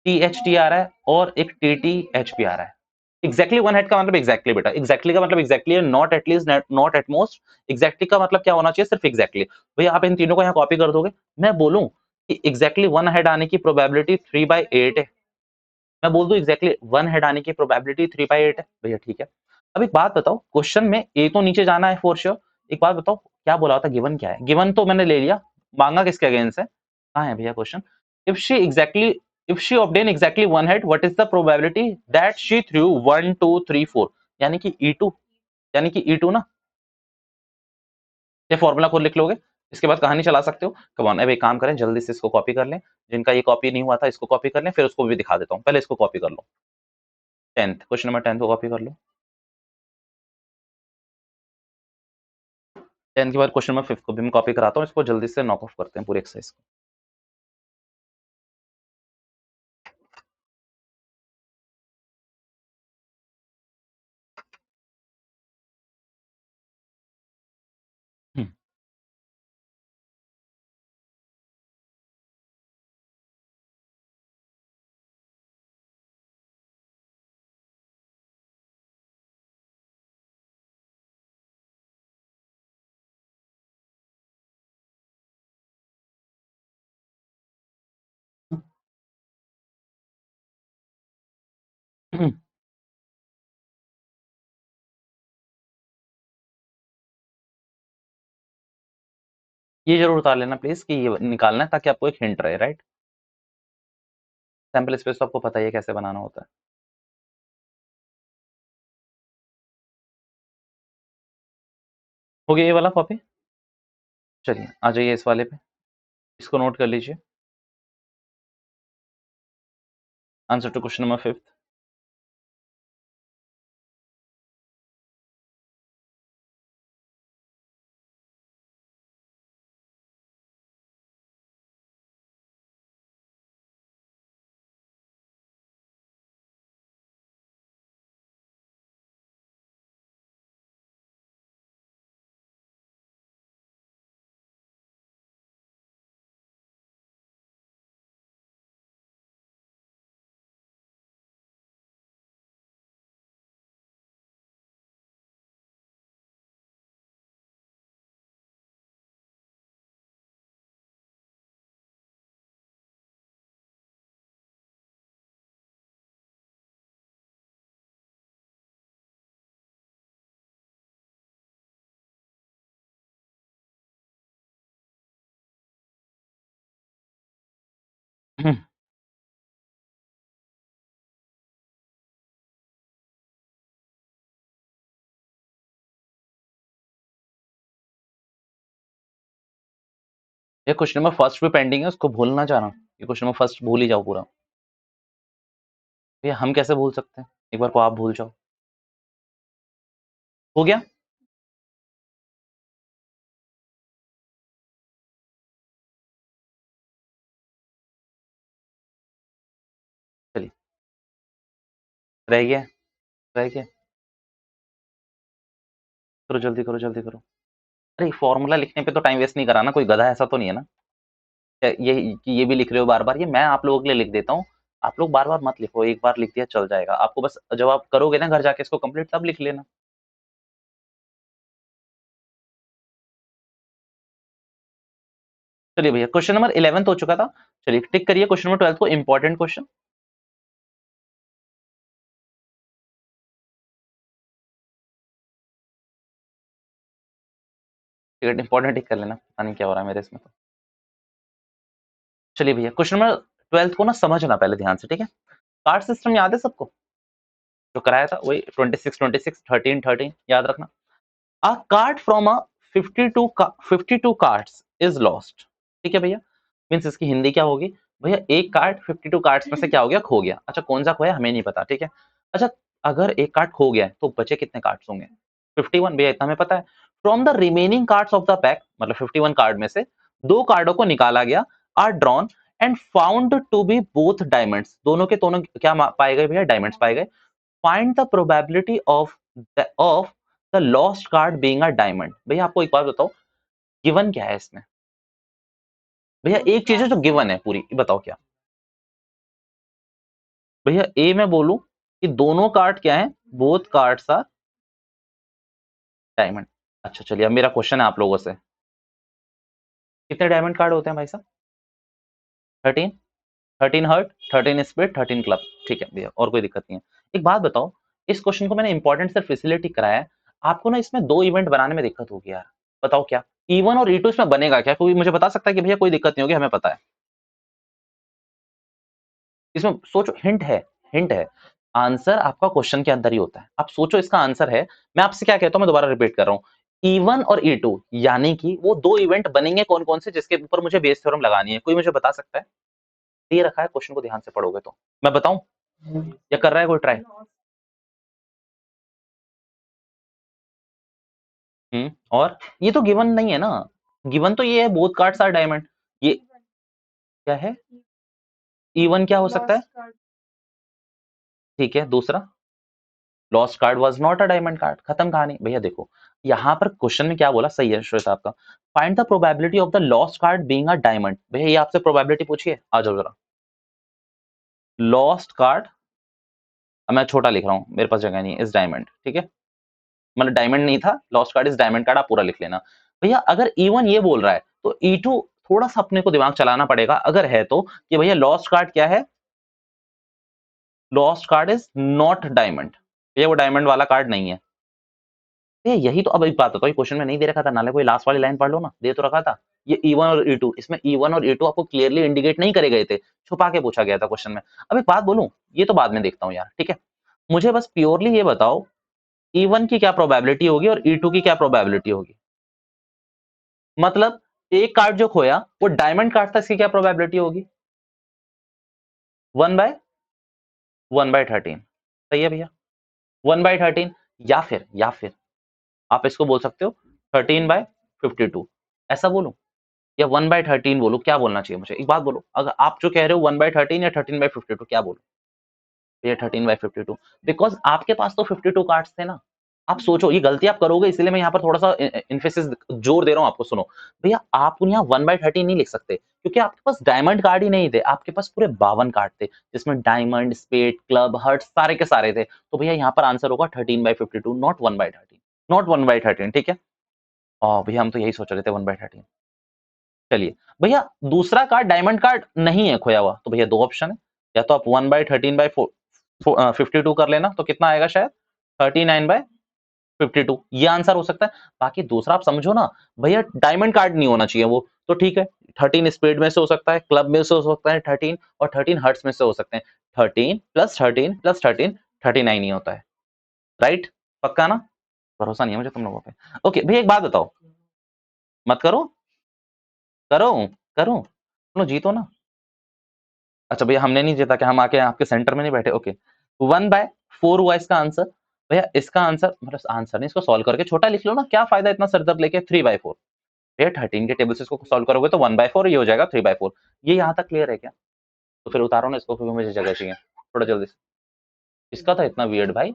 THT आ रहा है, और एक TTHP आ रहा है। एग्जैक्टली वन हेड का मतलब एग्जैक्टली बेटा, एग्जैक्टली का मतलब एग्जैक्टली है, not at least not at most. Exactly का मतलब क्या होना चाहिए, सिर्फ एग्जैक्टली। भैया आप इन तीनों को यहाँ कॉपी कर दोगे, मैं बोलूं कि एग्जैक्टली वन हेड आने की प्रोबेबिलिटी 3/8 है, मैं बोल दूं एग्जैक्टली वन हेड आने की प्रोबेबिलिटी 3/8 है, भैया ठीक है। अब एक बात बताओ, क्वेश्चन में ए तो नीचे जाना है फॉर श्योर। एक बात बताओ क्या बोला होता, गिवन क्या है, गिवन तो मैंने ले लिया, मांगा किसके अगेंस्ट है, कहाँ है भैया question, if she obtain exactly one hit, what is the probability that she threw 1 2 3 4, यानी कि E2, यानी कि E2 ना, ये फॉर्मूला खुद लिख लोगे, इसके बाद कहानी चला सकते हो। कम ऑन, अब एक काम करें, जल्दी से इसको कॉपी कर लें, जिनका ये कॉपी नहीं हुआ था इसको कॉपी कर लें, फिर उसको भी दिखा देता हूँ, पहले इसको कॉपी कर लो। 10th क्वेश्चन नंबर 10 को कॉपी कर लो। 10 के बाद क्वेश्चन नंबर 5 को भी मैं कॉपी कराता हूँ, इसको जल्दी से नॉक ऑफ करते हैं पूरी एक्सरसाइज को। ये जरूर उतार लेना प्लीज कि ये निकालना है, ताकि आपको एक हिंट रहे, राइट। सैंपल स्पेस तो आपको पता ही है कैसे बनाना होता है। हो गया ये वाला कॉपी, चलिए आ जाइए इस वाले पे, इसको नोट कर लीजिए। Answer to question number 5। ये क्वेश्चन नंबर फर्स्ट भी पेंडिंग है, उसको भूल ना जाना, ये क्वेश्चन नंबर फर्स्ट भूल ही जाओ पूरा। ये हम कैसे भूल सकते हैं, एक बार को आप भूल जाओ। हो गया, चलिए रह गया, रह गया, करो जल्दी करो जल्दी करो। अरे फॉर्मूला लिखने पे तो टाइम वेस्ट नहीं कराना, कोई गधा ऐसा तो नहीं है ना, ये भी लिख रहे हो बार बार, ये मैं आप लोगों के लिए लिख देता हूँ, आप लोग बार बार मत लिखो, एक बार लिख दिया चल जाएगा, आपको बस जब आप करोगे ना घर जाके इसको कंप्लीट तब लिख लेना। चलिए भैया क्वेश्चन नंबर 11 हो चुका था, चलिए टिक करिए क्वेश्चन नंबर 12 को, इंपॉर्टेंट क्वेश्चन। टिकट इंपॉर्टेंट टिक कर लेना, पता नहीं क्या हो रहा है मेरे इसमें तो। चलिए भैया क्वेश्चन नंबर 12 को ना समझना पहले ध्यान से, ठीक है। कार्ड सिस्टम याद है सबको, जो कराया था वही 26 26 13 13 याद रखना। अ card from a 52 cards is lost, ठीक है भैया, मींस इसकी हिंदी क्या होगी, भैया एक कार्ड 52 कार्ड्स में से क्या हो गया, खो गया। अच्छा कौन सा खोया हमें नहीं पता, ठीक है। अच्छा अगर एक कार्ड खो गया है तो बचे कितने कार्ड्स होंगे, 51 भैया, इतना हमें पता है। From the remaining cards of the pack, मतलब 51 कार्ड में से दो कार्डों को निकाला गया, or drawn and found to be both diamonds, दोनों के दोनों क्या पाए गए भैया, डायमंड्स पाए गए। Find the probability of the lost card being a diamond. भैया आपको एक बात बताओ, गिवन क्या है इसमें, भैया एक चीज है जो गिवन है पूरी, बताओ क्या। भैया ए मैं बोलूं कि दोनों कार्ड क्या है, बोथ कार्ड्स आर डायमंड। अच्छा चलिए अब मेरा क्वेश्चन है आप लोगों से, कितने डायमंड कार्ड होते हैं भाई साहब, 13, 13 हर्ट, 13 स्प्लिट, 13 क्लब, ठीक है भैया और कोई दिक्कत नहीं है। एक बात बताओ, इस क्वेश्चन को मैंने इंपॉर्टेंट सिर्फ फैसिलिटी कराया है, आपको ना इसमें दो इवेंट बनाने में दिक्कत होगी यार, बताओ क्या। E1 और E2 इसमें बनेगा क्या? कोई मुझे बता सकता है कि भैया कोई दिक्कत नहीं होगी, हमें पता है। इसमें सोचो, हिंट है। आंसर आपका क्वेश्चन के अंदर ही होता है। आप सोचो इसका आंसर है। मैं आपसे क्या कहता हूँ, मैं दोबारा रिपीट कर रहा हूँ। E1 और E2 यानी कि वो दो इवेंट बनेंगे कौन-कौन से जिसके ऊपर मुझे बेस थ्योरम लगानी है? कोई मुझे बता सकता है? दे रखा है, क्वेश्चन को ध्यान से पढ़ोगे तो। मैं बताऊँ? या कर रहा है कोई ट्राई? और? ये तो गिवन नहीं है ना। गिवन तो ये है बोथ कार्ड्स आर डायमंड। ये क्या है? E1 क्या हो सकता है? ठीक है, दूसरा? Lost card was not a diamond card, खत्म कहानी। भैया देखो, यहाँ पर क्वेश्चन में क्या बोला, सही है श्वेता आपका। Find the probability of the lost card being a diamond. भैया ये आपसे प्रोबेबिलिटी पूछी है, आ जाओ जरा। लॉस्ट कार्ड, अब मैं छोटा लिख रहा हूँ, मेरे पास जगह नहीं है, इस डायमंड, ठीक है। मतलब डायमंड नहीं था, lost card is diamond card, आप पूरा लिख लेना। भैया अगर E1 ये बोल रहा है तो E2 थोड़ा सा अपने को दिमाग चलाना पड़ेगा, अगर है तो, कि भैया लॉस्ट कार्ड क्या है? Lost card is not diamond. भैया वो डायमंड वाला कार्ड नहीं है। ये यही तो, अब एक बात बताओ, क्वेश्चन में नहीं दे रखा था, नाले कोई लास्ट वाली लाइन पढ़ लो ना, दे तो रखा था। ये E1 और E2, इसमें E1 और E2 आपको क्लियरली इंडिकेट नहीं करे गए थे, छुपा के पूछा गया था क्वेश्चन में। अब एक बात बोलूं, ये तो बाद में देखता हूं यार, ठीक है। मुझे बस प्योरली ये बताओ, E1 की क्या प्रोबेबिलिटी होगी और E2 की क्या प्रोबेबिलिटी होगी? मतलब एक कार्ड जो खोया वो डायमंड कार्ड था, इसकी क्या प्रोबेबिलिटी होगी? 1/13। सही है भैया, 1/13। या फिर आप इसको बोल सकते हो 13/52, ऐसा बोलूं? या 1/13 बोलूं? क्या बोलना चाहिए मुझे, एक बात बोलो, अगर आप जो कह रहे हो 1/13 या 13/52, क्या बोलूं? ये 13/52, बिकॉज आपके पास तो 52 कार्ड्स थे ना। आप सोचो, ये गलती आप करोगे, इसलिए मैं यहाँ पर थोड़ा सा इन्फेसिस जोर दे रहा हूँ आपको। सुनो भैया, आप यहाँ 1/13 नहीं लिख सकते, क्योंकि आपके पास डायमंड कार्ड ही नहीं थे, आपके पास पूरे 52 कार्ड थे, जिसमें डायमंड, स्पेड, क्लब, हर्ट सारे के सारे थे। तो भैया यहाँ पर आंसर होगा 13/52, नॉट 1/13, नॉट 1/13, ठीक है। भैया हम तो यही सोच रहे थे 1/13। चलिए भैया, दूसरा कार्ड डायमंड कार्ड नहीं है खोया हुआ, तो भैया दो ऑप्शन है, या तो आप 1/13/52 कर लेना, तो कितना आएगा शायद 39/52, ये आंसर हो सकता है। बाकी दूसरा आप समझो ना, भैया डायमंड कार्ड नहीं होना चाहिए वो, तो ठीक है। 13 स्पीड में से हो सकता है, क्लब में से हो सकता है 13, और 13 हर्ट्स में से हो सकते हैं। 13 + 13 + 13 39 ही होता है, राइट? पक्का ना? भरोसा नहीं है मुझे तुम लोगों पे। ओके भैया, एक बात बताओ, मत करो, करो, करो, लो जीतो ना। अच्छा भैया, हमने नहीं जीता, क्या हम आके आपके सेंटर में नहीं बैठे? ओके, 1/4 हुआ इसका आंसर। भैया इसका आंसर, मतलब आंसर नहीं, इसको सॉल्व करके छोटा लिख लो ना, क्या फायदा इतना सरदर्द लेके। 3/4, भैया 13 के टेबल से इसको सॉल्व करोगे तो 1/4, ये हो जाएगा 3/4। ये यहाँ तक क्लियर है क्या? तो फिर उतारो ना इसको, क्योंकि मुझे जगह चाहिए थोड़ा जल्दी से। इसका था इतना वियर्ड भाई,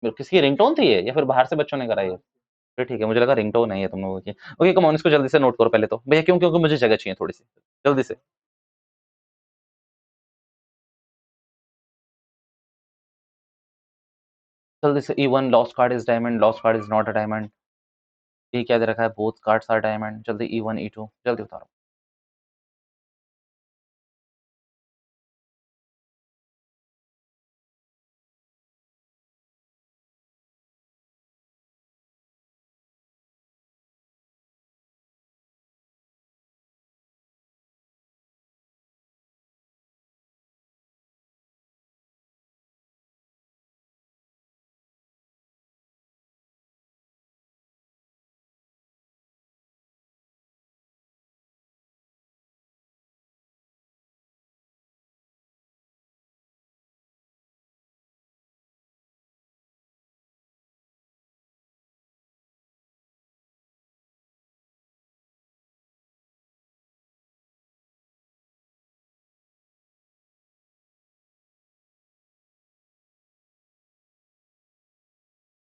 किसकी रिंगटोन थी ये, या फिर बाहर से बच्चों ने कराई है? फिर ठीक है, मुझे लगा रिंगटोन है ये तुम लोगों की। ओके कम ऑन, इसको जल्दी से नोट करो पहले तो भैया, क्यों? क्योंकि मुझे जगह चाहिए थोड़ी सी, जल्दी से। जल्दी से। E1 lost card is diamond, lost card is not a diamond. ये क्या दे रखा है, बोथ कार्ड्स आर डायमंड। जल्दी E1 E2 जल्दी उतारो।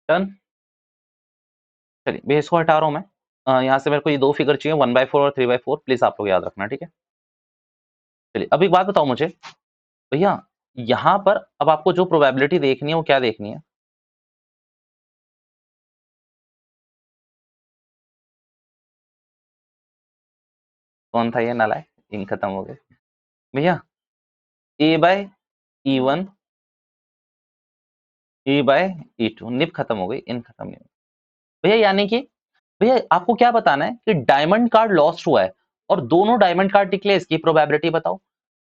डन। चलिए भैया, इसको हटा रहा हूँ मैं। यहाँ से मेरे को ये दो फिगर चाहिए, 1/4 और 3/4, प्लीज आप लोग याद रखना, ठीक है। चलिए अब एक बात बताओ मुझे भैया, यहाँ पर अब आपको जो प्रोबेबिलिटी देखनी है वो क्या देखनी है? कौन था ये नालायक? इंक खत्म हो गए भैया। A/E1, E/E2, निप खत्म हो गई, इन खत्म नहीं हुई। भैया यानी कि भैया आपको क्या बताना है कि डायमंड कार्ड लॉस्ट हुआ है और दोनों डायमंड कार्ड निकले, इसकी प्रोबेबिलिटी बताओ।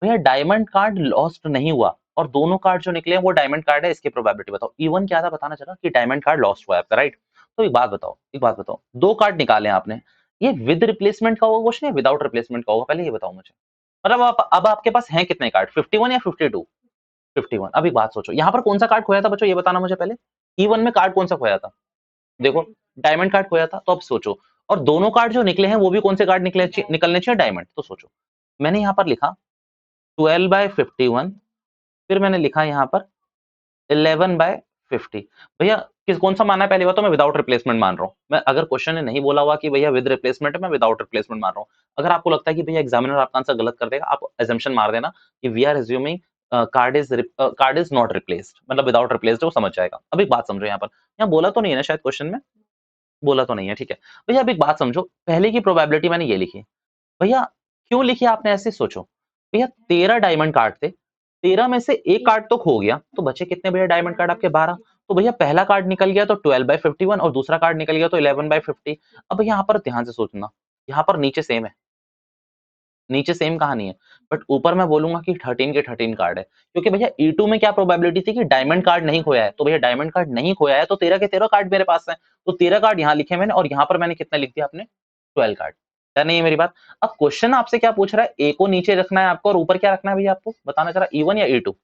भैया डायमंड कार्ड लॉस्ट नहीं हुआ और दोनों कार्ड जो निकले हैं वो डायमंड कार्ड है, इसकी प्रोबेबिलिटी बताओ। इवन क्या था बताना चला कि डायमंड कार्ड लॉस्ट हुआ है आपका, राइट। तो एक बात बताओ, दो कार्ड निकाले आपने, ये विद रिप्लेसमेंट का होगा क्वेश्चन या विदाउट रिप्लेसमेंट का होगा, पहले ये बताओ मुझे। मतलब आप अब आपके पास हैं कितने कार्ड, 51 या 52? 51। अब एक बात सोचो, यहाँ पर कौन सा कार्ड खोया था बच्चों, ये बताना मुझे पहले। इवन में कार्ड कौन सा खोया था? देखो, डायमंड कार्ड खोया था। तो अब सोचो, और दोनों कार्ड जो निकले हैं वो भी कौन से कार्ड निकलने चाहिए, डायमंड। तो सोचो, मैंने यहाँ पर लिखा 12/51, फिर मैंने लिखा यहाँ पर 11/50। भैया किस कौन सा माना है, पहली बात तो मैं विदाउट रिप्लेसमेंट मान रहा हूँ। मैं अगर क्वेश्चन ने नहीं बोला हुआ कि भैया विद रिप्लेसमेंट है, मैं विदाउट रिप्लेसमेंट मान रहा हूँ। अगर आपको लगता है कि भैया एग्जामिनर आपका आंसर गलत कर देगा, आप एजम्पशन मार देना कि we are assuming card is not replaced, मतलब विदाउट रिप्लेस्ड, वो समझ जाएगा। अब एक बात समझो, यहाँ बोला तो नहीं है ना शायद क्वेश्चन में, बोला तो नहीं है, ठीक है। भैया अब एक बात समझो, पहले की प्रोबेबिलिटी मैंने ये लिखी। भैया क्यों लिखी आपने ऐसे, सोचो। भैया 13 डायमंड कार्ड थे, 13 में से एक कार्ड तो खो गया, तो बचे कितने भैया डायमंड कार्ड आपके, 12। तो भैया पहला कार्ड निकल गया तो 12/51 और दूसरा कार्ड निकल गया तो 11/50। अब भैया यहाँ पर ध्यान से सोचना, यहाँ पर नीचे सेम है, नीचे सेम कहानी है, बट ऊपर मैं बोलूंगा कि 13 के 13 कार्ड है, क्योंकि भैया E2 में क्या प्रोबेबिलिटी थी कि डायमंड कार्ड नहीं खोया है। तो भैया डायमंड कार्ड नहीं खोया है तो 13 के 13 कार्ड मेरे पास है। तो 13 कार्ड यहाँ लिखे मैंने, और यहाँ पर मैंने कितना लिख दिया आपने, 12 कार्ड। क्या नहीं है मेरी बात। अब क्वेश्चन आपसे क्या पूछ रहा है, ए को नीचे रखना है आपको और ऊपर क्या रखना है भैया आपको, बताना जरा, E1 या E2?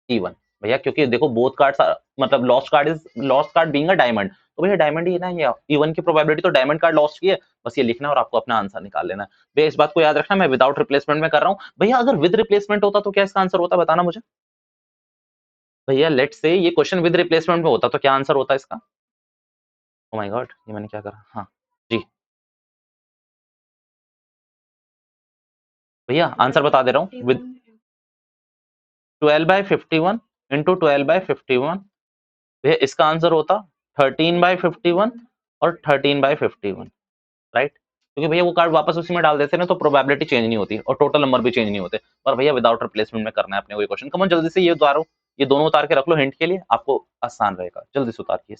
E1। भैया क्योंकि देखो बोथ कार्ड्स, मतलब lost card being a diamond, तो भैया डायमंड ही है ना, ये E1 की प्रोबेबिलिटी तो डायमंड कार्ड लॉस्ट की है। बस ये लिखना है और आपको अपना आंसर निकाल लेना है। भैया इस बात को याद रखना, मैं विदाउट रिप्लेसमेंट में कर रहा हूँ। भैया अगर विद रिप्लेसमेंट होता तो क्या इसका आंसर होता, बताना मुझे। भैया लेट्स से ये क्वेश्चन विद रिप्लेसमेंट में होता तो क्या आंसर होता इसका। ओ माय गॉड, ये मैंने क्या करा, हाँ जी। भैया आंसर बता दे रहा हूँ, विद 12/51 इंटू 12/51, भैया इसका आंसर होता 13/51 और 13/51, राइट। क्योंकि भैया वो कार्ड वापस उसी में डाल देते ना, तो प्रोबेबिलिटी चेंज नहीं होती और टोटल नंबर भी चेंज नहीं होते। पर भैया विदाउट रिप्लेसमेंट में करना है अपने को ये क्वेश्चन। कमन जल्दी से ये उतारो, ये दोनों उतार के रख लो हिंट के लिए, आपको आसान रहेगा। जल्दी से उतार के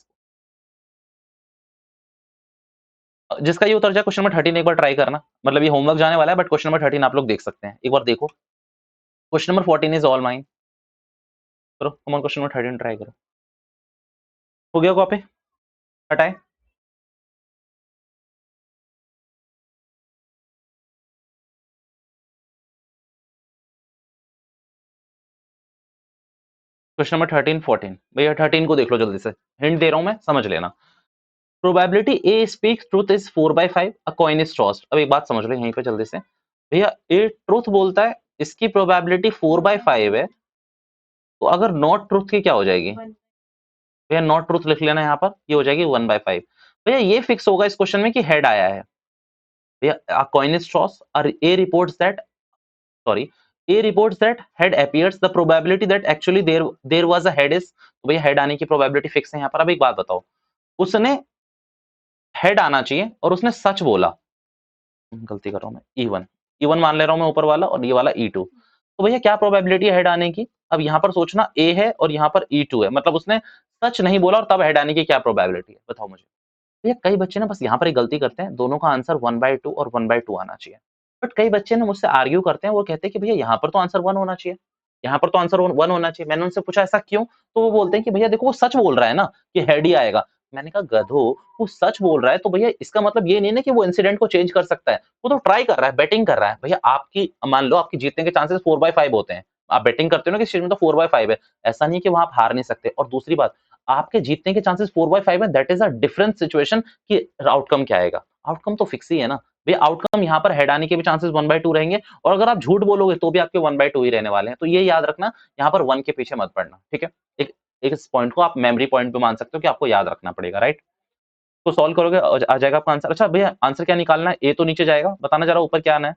जिसका ये उतर जाए क्वेश्चन नंबर 13 एक बार ट्राई करना, मतलब ये होमवर्क जाने वाला है बट क्वेश्चन नंबर 13 आप लोग देख सकते हैं, एक बार देखो। Question number 14 is all mine. करो कमन, क्वेश्चन नंबर 13 ट्राई करो। हो गया कॉपी, हटाए। क्वेश्चन नंबर 13 14, भैया 13 को देख लो जल्दी से, हिंट दे रहा हूं मैं, समझ लेना। Probability A speaks truth is 4/5, a coin is tossed. अब एक बात समझ लो यहीं पे जल्दी से, भैया ए ट्रूथ बोलता है, इसकी प्रोबेबिलिटी 4/5 है, तो अगर नॉट ट्रूथ की क्या हो जाएगी, भैया नॉट ट्रूथ लिख लेना यहाँ पर, ये हो जाएगी 1/5। भैया ये फिक्स होगा इस क्वेश्चन में कि हेड आया है। भैया a coin is tossed, or A reports that, sorry, A reports that head appears, the probability that actually there was a head is, तो भैया हेड आने की प्रोबेबिलिटी फिक्स है यहाँ पर। अब एक बात बताओ, उसने हेड आना चाहिए और उसने सच बोला, गलती कर रहा हूं मैं, E1 मान ले रहा हूं मैं ऊपर वाला, और ये वाला E2। तो भैया क्या प्रोबेबिलिटी है हेड आने की। अब यहाँ पर सोचना, ए है और यहाँ पर E2 है, मतलब उसने सच नहीं बोला और तब हेड आने की क्या प्रोबेबिलिटी है, बताओ मुझे। भैया कई बच्चे ना बस यहाँ पर एक गलती करते हैं, दोनों का आंसर 1/2 और 1/2 आना चाहिए। बट कई बच्चे ना मुझसे आर्ग्यू करते हैं, वो कहते हैं कि भैया यहाँ पर तो आंसर 1 होना चाहिए, यहाँ पर तो आंसर 1 होना चाहिए। मैंने उनसे पूछा ऐसा क्यों, तो वो बोलते हैं कि भैया देखो वो सच बोल रहा है ना कि हेड ही आएगा। मैंने कहा गधो, वो सच बोल रहा है तो भैया इसका मतलब ये नहीं ना कि वो इंसिडेंट को चेंज कर सकता है, वो तो ट्राई कर रहा है, बैटिंग कर रहा है। भैया आपकी मान लो आपकी जीतने के चांसेस 4/5 होते हैं, आप बैटिंग करते हो ना कि चीज में, तो 4/5 है, ऐसा नहीं कि वहां आप हार नहीं सकते। और दूसरी बात, आपके जीतने के चांसेस 4/5 है, that is a different situation कि आउटकम क्या आएगा। आउटकम तो फिक्स ही है ना भैया, आउटकम यहाँ पर हेड आने के भी चांसेस 1/2 रहेंगे, और अगर आप झूठ बोलोगे तो भी आपके 1/2 ही रहने वाले हैं। तो ये याद रखना, यहाँ पर 1 के पीछे मत पड़ना, ठीक है। एक एक इस पॉइंट को आप मेमोरी पॉइंट पे मान सकते हो कि आपको याद रखना पड़ेगा, राइट। तो सॉल्व करोगे आ जाएगा आपका आंसर। अच्छा भैया आंसर क्या निकालना है, ए तो नीचे जाएगा, बताना जरा ऊपर क्या आना है,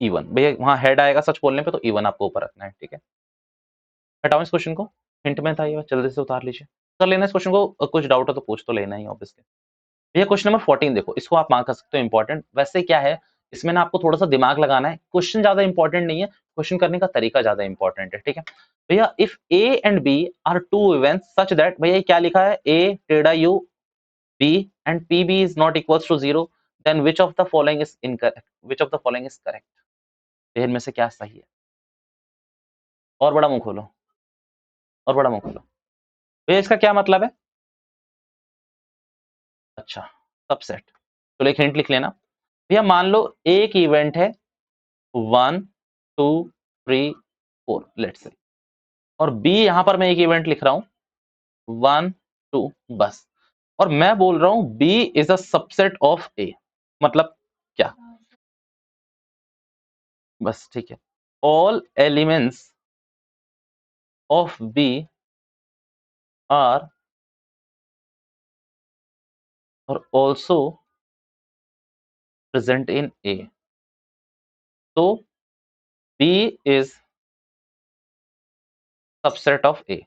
E1। भैया वहां हेड आएगा सच बोलने पे, तो E1 आपको ऊपर रखना है, ठीक है। हटाओ इस क्वेश्चन को, हिंट में था ये, जल्दी से उतार लीजिए। कर लेना इस क्वेश्चन को, कुछ डाउट है तो पूछ तो लेना ही ऑब्वियसली। भैया क्वेश्चन नंबर 14 देखो, इसको आप मार्क कर सकते हो इंपॉर्टेंट। वैसे क्या है, इसमें ना आपको थोड़ा सा दिमाग लगाना है, क्वेश्चन ज्यादा इंपॉर्टेंट नहीं है, क्वेश्चन करने का तरीका ज्यादा इंपॉर्टेंट है, ठीक है। भैया if A and B are two events such that, भैया ये क्या लिखा है, ए टेढ़ा U B and PB is not equals to 0, then which of the following is incorrect? Which of the following is correct? तो इनमें से क्या सही है? और बड़ा मुंह खोलो, और बड़ा मुंह खोलो। भैया इसका क्या मतलब है? अच्छा, सबसेट। चलो एक हिंट लिख लेना। भैया मान लो एक इवेंट है 1 2 3 4 लेट्स से, और बी यहां पर मैं एक इवेंट लिख रहा हूं 1 2 बस, और मैं बोल रहा हूं B is a subset of A, मतलब क्या? बस ठीक है। All elements of B are और ऑल्सो प्रेजेंट इन ए, तो B is subset of A.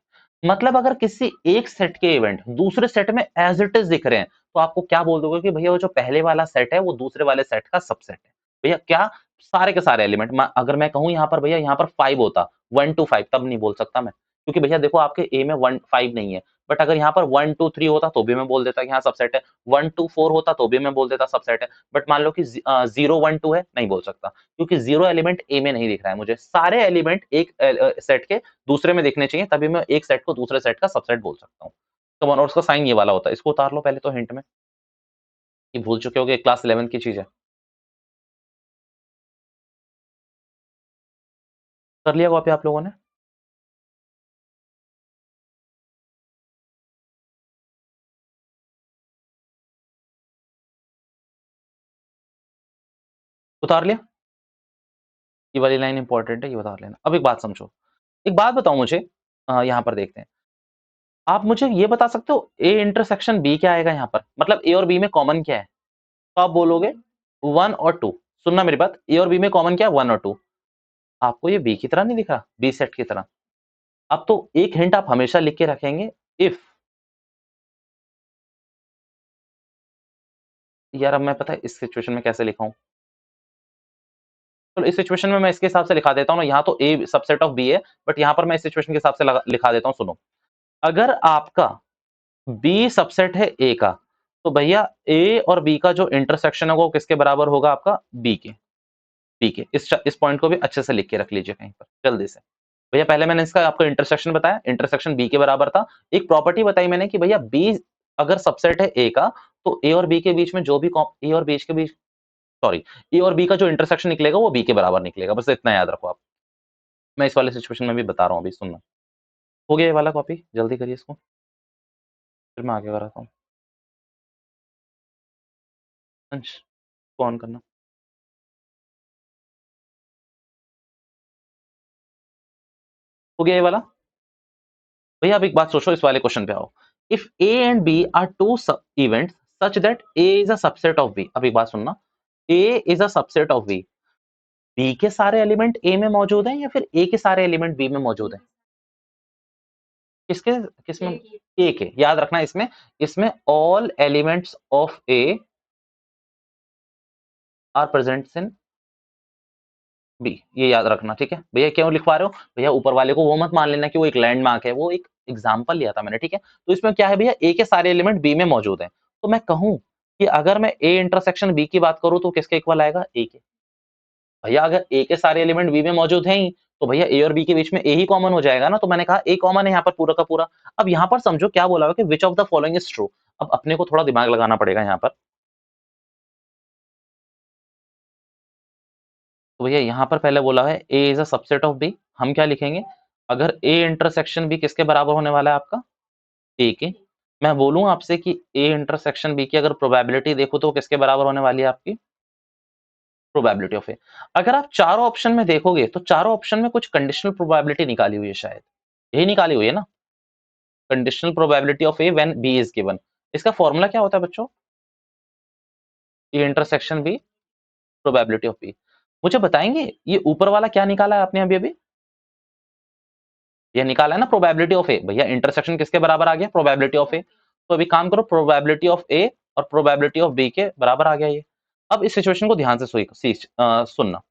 मतलब अगर किसी एक सेट के इवेंट दूसरे सेट में एज इट इज दिख रहे हैं, तो आपको क्या बोल दोगे कि भैया वो जो पहले वाला सेट है वो दूसरे वाले सेट का सबसेट है। भैया क्या? सारे के सारे एलिमेंट। अगर मैं कहूं यहाँ पर भैया यहाँ पर 5 होता 1 2 5, तब नहीं बोल सकता मैं, क्योंकि भैया देखो आपके ए में 1 5 नहीं है। बट अगर यहाँ पर 1 2 3 होता तो भी मैं बोल देता कि हाँ सबसेट है। 1 2 4 होता तो भी मैं बोल देता सबसेट है। बट मान लो कि 0 1 2 है, नहीं बोल सकता, क्योंकि जीरो एलिमेंट ए में नहीं दिख रहा है मुझे। सारे एलिमेंट एक सेट के दूसरे में दिखने चाहिए, तभी मैं एक सेट को दूसरे सेट का सबसेट बोल सकता हूँ। तो और उसका साइन ये वाला होता है। इसको उतार लो पहले तो हिंट में, कि भूल चुके होगे, क्लास 11 की चीज है। कर लिया कॉपी आप लोगों ने? उतार लिया? ये वाली लाइन इंपॉर्टेंट है, ये उतार लेना। अब एक बात समझो, एक बात बताओ मुझे, यहाँ पर देखते हैं। आप मुझे ये बता सकते हो ए इंटरसेक्शन बी क्या आएगा यहाँ पर? मतलब ए और बी में कॉमन क्या है? तो आप बोलोगे 1 और 2। सुनना मेरी बात, ए और बी में कॉमन क्या है? 1 और 2। आपको ये बी की तरह नहीं दिख रहा, बी सेट की तरह? अब तो एक हिंट आप हमेशा लिख के रखेंगे, इफ। यार अब मैं पता है इस सिचुएशन में कैसे लिखाऊं? चलो इस सिचुएशन में मैं इसके हिसाब से लिखा देता हूँ ना, यहाँ तो ए सबसेट ऑफ बी है, बट यहाँ पर मैं इस सिचुएशन के हिसाब से लिखा देता हूँ। सुनो, अगर आपका बी सबसेट है ए का, तो भैया ए और बी का जो इंटरसेक्शन होगा वो किसके बराबर होगा? आपका बी के। बी के इस पॉइंट को भी अच्छे से लिख के रख लीजिए कहीं पर जल्दी से। भैया पहले मैंने इसका आपको इंटरसेक्शन बताया, इंटरसेक्शन बी के बराबर था। एक प्रॉपर्टी बताई मैंने कि भैया बी अगर सबसेट है ए का, तो ए और बी के बीच में जो भी ए और बी के बीच, सॉरी, ए और बी का जो इंटरसेक्शन निकलेगा वो बी के बराबर निकलेगा। बस इतना याद रखो आप। मैं इस वाले सिचुएशन में भी बता रहा हूँ, अभी सुनना। हो गया ये वाला कॉपी? जल्दी करिए इसको, फिर मैं आगे कराता हूँ। अंश को ऑन करना। हो गया ये वाला? भैया अब एक बात सोचो, इस वाले क्वेश्चन पे आओ। If A and B are two events such that A is a subset of B. अब एक बात सुनना, A is a subset of B. B के सारे एलिमेंट ए में मौजूद हैं या फिर ए के सारे एलिमेंट बी में मौजूद हैं? किसके? किसमें? ए के। याद रखना इसमें, इसमें all elements of A are present in B, ये याद रखना, ठीक है भैया? क्यों लिखवा रहे हो भैया? ऊपर वाले को वो मत मान लेना कि वो एक लैंडमार्क है, वो एक एग्जांपल लिया था मैंने, ठीक है? तो इसमें क्या है भैया, ए के सारे एलिमेंट बी में मौजूद हैं। तो मैं कहूं कि अगर मैं ए इंटरसेक्शन बी की बात करूं तो किसके इक्वल आएगा? ए के। भैया अगर ए के सारे एलिमेंट बी में मौजूद हैं ही, तो भैया ए और बी के बीच में ए ही कॉमन हो जाएगा ना। तो मैंने कहा ए कॉमन है यहाँ पर पूरा का पूरा। अब यहाँ पर समझो क्या बोला हुआ कि which of the following is true. अब अपने को थोड़ा दिमाग लगाना पड़ेगा यहाँ पर। तो भैया यहाँ पर पहले बोला है A is a subset of B. हम क्या लिखेंगे? अगर ए इंटरसेक्शन बी किसके बराबर होने वाला है? आपका ए के। मैं बोलूं आपसे कि ए इंटरसेक्शन बी की अगर प्रोबेबिलिटी देखो तो किसके बराबर होने वाली है? आपकी प्रोबेबिलिटी ऑफ ए। अगर आप चारों ऑप्शन में देखोगे तो चारों ऑप्शन में कुछ कंडीशनल प्रोबेबिलिटी निकाली हुई है, शायद यही निकाली हुई है ना, conditional probability of A when B is given. इसका फॉर्मूला क्या होता है बच्चों? A intersection B, probability of B. मुझे बताएंगे ये ऊपर वाला क्या निकाला है आपने अभी अभी? ये निकाला है ना प्रोबेबिलिटी ऑफ ए। भैया इंटरसेक्शन किसके बराबर आ गया? प्रोबेबिलिटी ऑफ ए। तो अभी काम करो, प्रोबेबिलिटी ऑफ ए और प्रोबेबिलिटी ऑफ बी के बराबर आ गया ये। अब इस सिचुएशन को ध्यान से सुनना।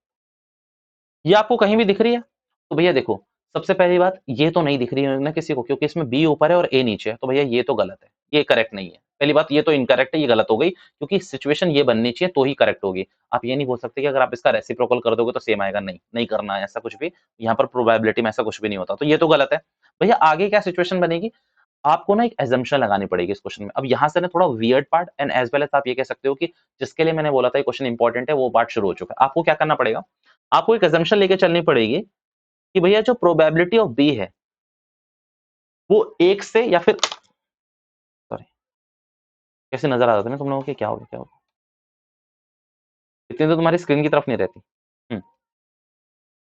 ये आपको कहीं भी दिख रही है? तो भैया देखो, सबसे पहली बात, ये तो नहीं दिख रही है ना किसी को, क्योंकि इसमें बी ऊपर है और ए नीचे है, तो भैया ये तो गलत है, ये करेक्ट नहीं है। पहली बात, ये तो इनकरेक्ट है, ये गलत हो गई, क्योंकि सिचुएशन ये बननी चाहिए तो ही करेक्ट होगी। आप ये नहीं बोल सकते कि अगर आप इसका रेसिप्रोकल कर दोगे तो सेम आएगा, नहीं, नहीं करना है ऐसा कुछ भी। यहाँ पर प्रोबेबिलिटी में ऐसा कुछ भी नहीं होता, तो ये तो गलत है। भैया आगे क्या सिचुएशन बनेगी, आपको ना एक असम्पशन लगानी पड़ेगी इस क्वेश्चन में। अब यहाँ से ना थोड़ा weird part and as well as आप ये कह सकते हो कि जिसके लिए मैंने बोला था ये क्वेश्चन इंपॉर्टेंट है, वो पार्ट शुरू हो चुका है। आपको क्या करना पड़ेगा, आपको एक असम्पशन लेके चलनी पड़ेगी कि भैया जो प्रोबेबिलिटी ऑफ बी है वो 1 से या फिर सॉरी, कैसे नजर आ रहा था मैं तुम लोगों के, क्या हो गया, क्या हो गया? इतनी तो तुम्हारी स्क्रीन की तरफ नहीं रहती। हम्म।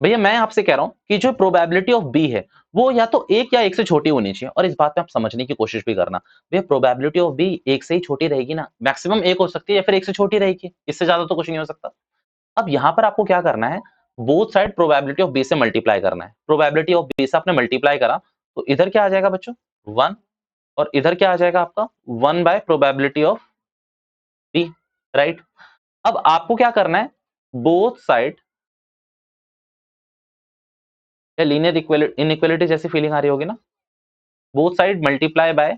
भैया मैं आपसे कह रहा हूं कि जो प्रोबेबिलिटी ऑफ बी है वो या तो 1 या 1 से छोटी होनी चाहिए, और इस बात पे आप समझने की कोशिश भी करना। भैया प्रोबेबिलिटी ऑफ बी 1 से ही छोटी रहेगी ना, मैक्सिमम 1 हो सकती है या फिर 1 से छोटी रहेगी, इससे ज्यादा तो कुछ नहीं हो सकता। अब यहाँ पर आपको क्या करना है, both side probability of B से मल्टीप्लाई करना है। प्रोबेबिलिटी ऑफ बी से आपने मल्टीप्लाई करा तो इधर क्या आ जाएगा बच्चों, 1, और इधर क्या आ जाएगा आपका 1 by probability of B, right. अब आपको क्या करना है, बोथ साइड, या लीनियर इनइक्वालिटी जैसी फीलिंग आ रही होगी ना, both side multiply by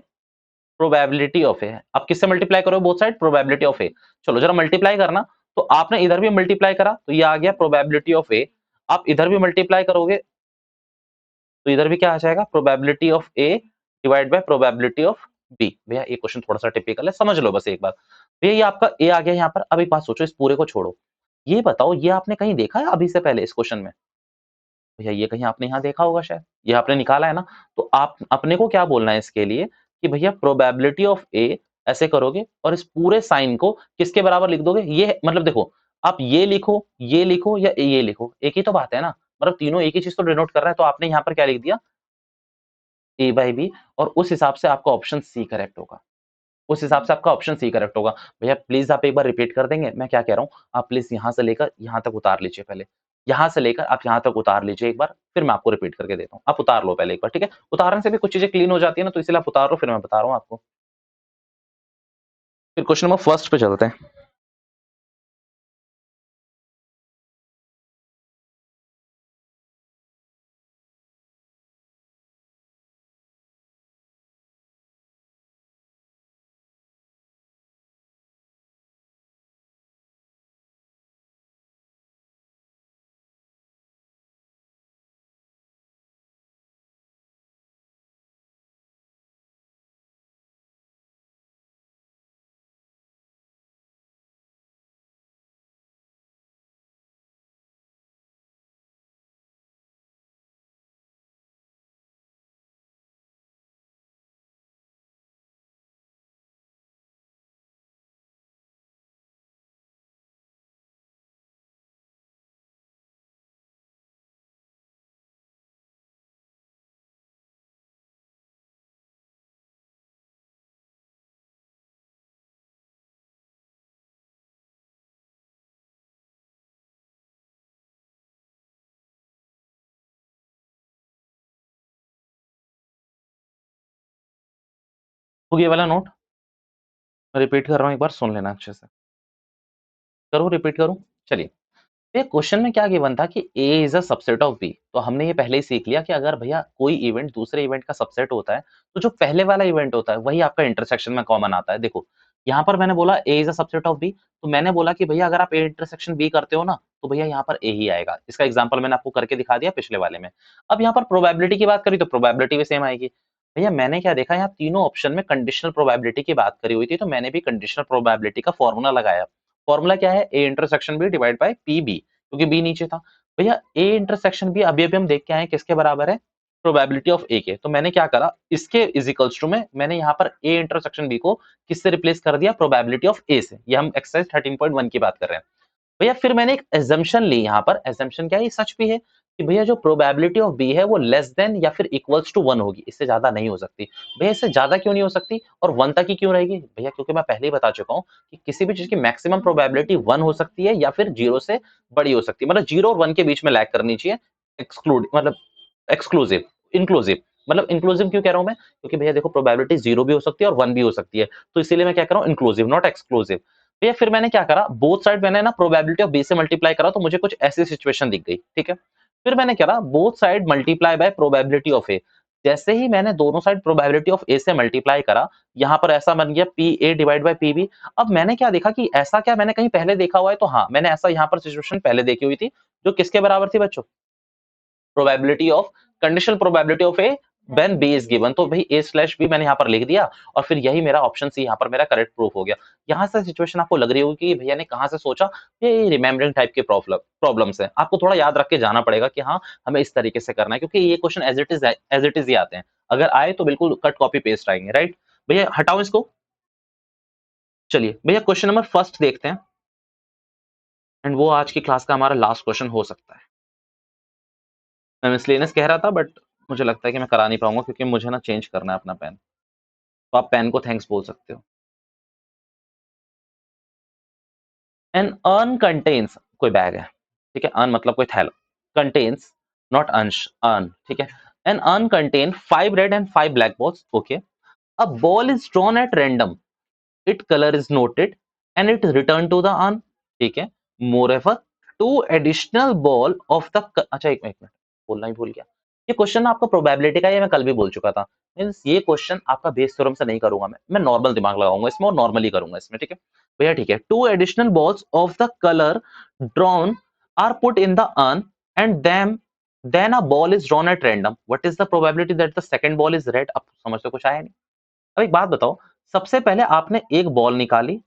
probability of A. अब किससे मल्टीप्लाई करो both side, probability of A. चलो जरा मल्टीप्लाई करना, तो आपने इधर भी मल्टीप्लाई करा तो ये आ गया प्रोबेबिलिटी ऑफ ए। आप इधर भी मल्टीप्लाई करोगे तो इधर भी क्या आ जाएगा, probability of A divide by probability of B. भैया ये क्वेश्चन थोड़ा सा टिपिकल है, समझ लो बस एक बार। भैया ये आपका ए आ गया यहाँ पर। अब एक बात सोचो, इस पूरे को छोड़ो, ये बताओ ये आपने कहीं देखा है अभी से पहले इस क्वेश्चन में? भैया ये कहीं आपने यहाँ देखा होगा शायद, ये आपने निकाला है ना। तो आप अपने को क्या बोलना है इसके लिए कि भैया प्रोबेबिलिटी ऑफ ए ऐसे करोगे और इस पूरे साइन को किसके बराबर लिख दोगे, ये मतलब देखो, आप ये लिखो या ये लिखो, एक ही तो बात है ना, मतलब तीनों एक ही चीज तो डिनोट कर रहा है। तो आपने यहाँ पर क्या लिख दिया, ए बाई बी, और उस हिसाब से आपका ऑप्शन सी करेक्ट होगा, उस हिसाब से आपका ऑप्शन सी करेक्ट होगा। भैया प्लीज आप एक बार रिपीट कर देंगे, मैं क्या कह रहा हूँ, आप प्लीज यहाँ से लेकर यहाँ तक उतार लीजिए पहले, यहाँ से लेकर आप यहाँ तक उतार लीजिए एक बार, फिर मैं आपको रिपीट करके देता हूँ। आप उतार लो पहले एक बार, ठीक है, उतारने से भी कुछ चीजें क्लीन हो जाती है ना, तो इसलिए आप उतार लो, फिर मैं बता रहा हूँ आपको। फिर क्वेश्चन नंबर फर्स्ट पे चलते हैं। तो ये वाला नोट रिपीट कर रहा हूँ, एक बार सुन लेना अच्छे से। करूँ रिपीट करूँ, चलिए। ये क्वेश्चन में क्या गिवन था कि A is a subset of B, तो हमने ये पहले ही सीख लिया कि अगर भैया कोई इवेंट दूसरे इवेंट का सबसेट होता है तो जो पहले वाला इवेंट होता है वही आपका इंटरसेक्शन में कॉमन आता है। देखो यहाँ पर मैंने बोला A is a subset of B, तो मैंने बोला कि भैया अगर आप A इंटरसेक्शन B करते हो ना तो भैया यहाँ पर A ही आएगा। इसका एग्जाम्पल मैंने आपको करके दिखा दिया पिछले वाले में। अब यहाँ पर प्रोबेबिलिटी की बात करी तो प्रोबेबिलिटी भी सेम आएगी। भैया मैंने क्या देखा, यहाँ तीनों ऑप्शन में कंडीशनल प्रोबेबिलिटी की बात करी हुई थी, तो मैंने भी कंडीशनल प्रोबेबिलिटी का फॉर्मूला लगाया। फॉर्मूला क्या है, A intersection B divide by PB, क्योंकि बी नीचे था। भैया ए इंटरसेक्शन बी अभी हम देख के आए किसके बराबर है, प्रोबेबिलिटी ऑफ ए के। तो मैंने क्या करा, इसके इज इक्वल्स टू में मैंने यहाँ पर ए इंटरसेक्शन बी को किससे रिप्लेस कर दिया, प्रोबेबिलिटी ऑफ ए से। ये हम एक्सरसाइज 13.1 की बात कर रहे हैं। भैया फिर मैंने एक एजम्पशन ली, यहाँ पर एजम्पशन क्या है, ये सच भी है कि भैया जो प्रोबेबिलिटी ऑफ बी है वो लेस देन या फिर इक्वल्स टू 1 होगी, इससे ज्यादा नहीं हो सकती। भैया इससे ज्यादा क्यों नहीं हो सकती और 1 तक ही क्यों रहेगी, भैया क्योंकि मैं पहले ही बता चुका हूँ कि किसी भी चीज की मैक्सिमम प्रोबेबिलिटी 1 हो सकती है या फिर 0 से बड़ी हो सकती है, मतलब 0 और 1 के बीच में लैग करनी चाहिए। एक्सक्लूड मतलब एक्सक्लूसिव, इंक्लूसिव, मतलब इंक्लूसिव क्यों कह रहा हूं मैं, क्योंकि भैया देखो प्रोबेबिलिटी 0 भी हो सकती है और 1 भी हो सकती है, तो इसीलिए मैं क्या कर रहा हूं, इंक्लूसिव नॉट एक्सक्लूसिव। भैया फिर मैंने क्या करा, बोथ साइड मैंने ना प्रोबेबिलिटी ऑफ बी से मल्टीप्लाई करा, तो मुझे कुछ ऐसी सिचुएशन दिख गई, ठीक है। फिर मैंने करा both side multiply by probability of A. जैसे ही मैंने दोनों साइड प्रोबेबिलिटी ऑफ ए से मल्टीप्लाई करा, यहाँ पर ऐसा बन गया P A divide by P B. अब मैंने क्या देखा कि ऐसा क्या मैंने कहीं पहले देखा हुआ है, तो हाँ मैंने ऐसा यहाँ पर सिचुएशन पहले देखी हुई थी, जो किसके बराबर थी बच्चों, probability of conditional probability of A when B is given. तो भाई ए स्लैश बी मैंने यहाँ पर लिख दिया और फिर यही मेरा ऑप्शन सी यहाँ पर मेरा करेक्ट प्रूफ हो गया। यहाँ से सिचुएशन आपको लग रही होगी कि भैया ने कहाँ से सोचा, ये रिमेम्बरिंग टाइप के प्रॉब्लम्स है, आपको थोड़ा याद रख के जाना पड़ेगा कि हाँ हमें इस तरीके से करना है, क्योंकि ये क्वेश्चन एज इट इज ही आते हैं, अगर आए तो बिल्कुल कट कॉपी पेस्ट आएंगे, राइट। भैया हटाओ इसको, चलिए भैया क्वेश्चन नंबर फर्स्ट देखते हैं, एंड वो आज की क्लास का हमारा लास्ट क्वेश्चन हो सकता है। मैं मिसलेनियस कह रहा था बट मुझे लगता है कि मैं करा नहीं पाऊंगा, क्योंकि मुझे ना चेंज करना है अपना पेन। तो आप पेन को थैंक्स बोल सकते हो। एन अर्न कंटेन्स, कोई बैग है, ठीक है, अर्न मतलब कोई थैला, कंटेन्स नॉट अंश, अर्न, ठीक है। An urn contain 5 red and 5 black balls, okay. A ball is drawn at random, it colour is noted and it return to the urn, ठीक है। Moreover two additional ball of the, अच्छा एक minute बोलना ही भूल गया, ये question ना आपका प्रोबेबिलिटी का, ये मैं कल भी बोल चुका था। मींस ये क्वेश्चन आपका बेस थ्योरम से नहीं करूंगा, मैं नॉर्मल दिमाग लगाऊंगा इसमें और नॉर्मली करूंगा इसमें, ठीक है भैया, ठीक है। Two additional balls of the colour drawn are put in the urn and then a ball is drawn at random, what is the probability that the second ball is red. अब समझ तो कुछ आया नहीं। अब एक बात बताओ, सबसे पहले आपने एक बॉल निकाली,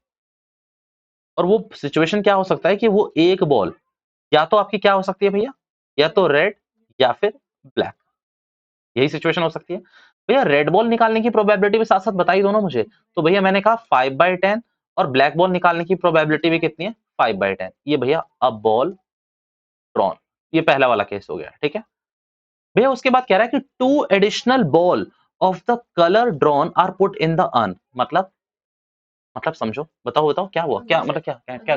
और वो सिचुएशन क्या हो सकता है कि वो एक बॉल या तो आपकी क्या हो सकती है भैया, या तो रेड या फिर ब्लैक, यही सिचुएशन हो सकती है। भैया रेड बॉल निकालने की प्रोबेबिलिटी भी साथ साथ बताई दोनों मुझे, तो भैया मैंने कहा 5/10, और ब्लैक बॉल निकालने की प्रोबेबिलिटी भी कितनी है, 5/10। ये भैया अब बॉल ड्रॉन, ये पहला वाला केस हो गया, ठीक है भैया। उसके बाद कह रहा है कि two additional ball of the colour drawn are put in the urn, मतलब समझो, बताओ बताओ क्या हुआ, क्या मतलब क्या क्या, क्या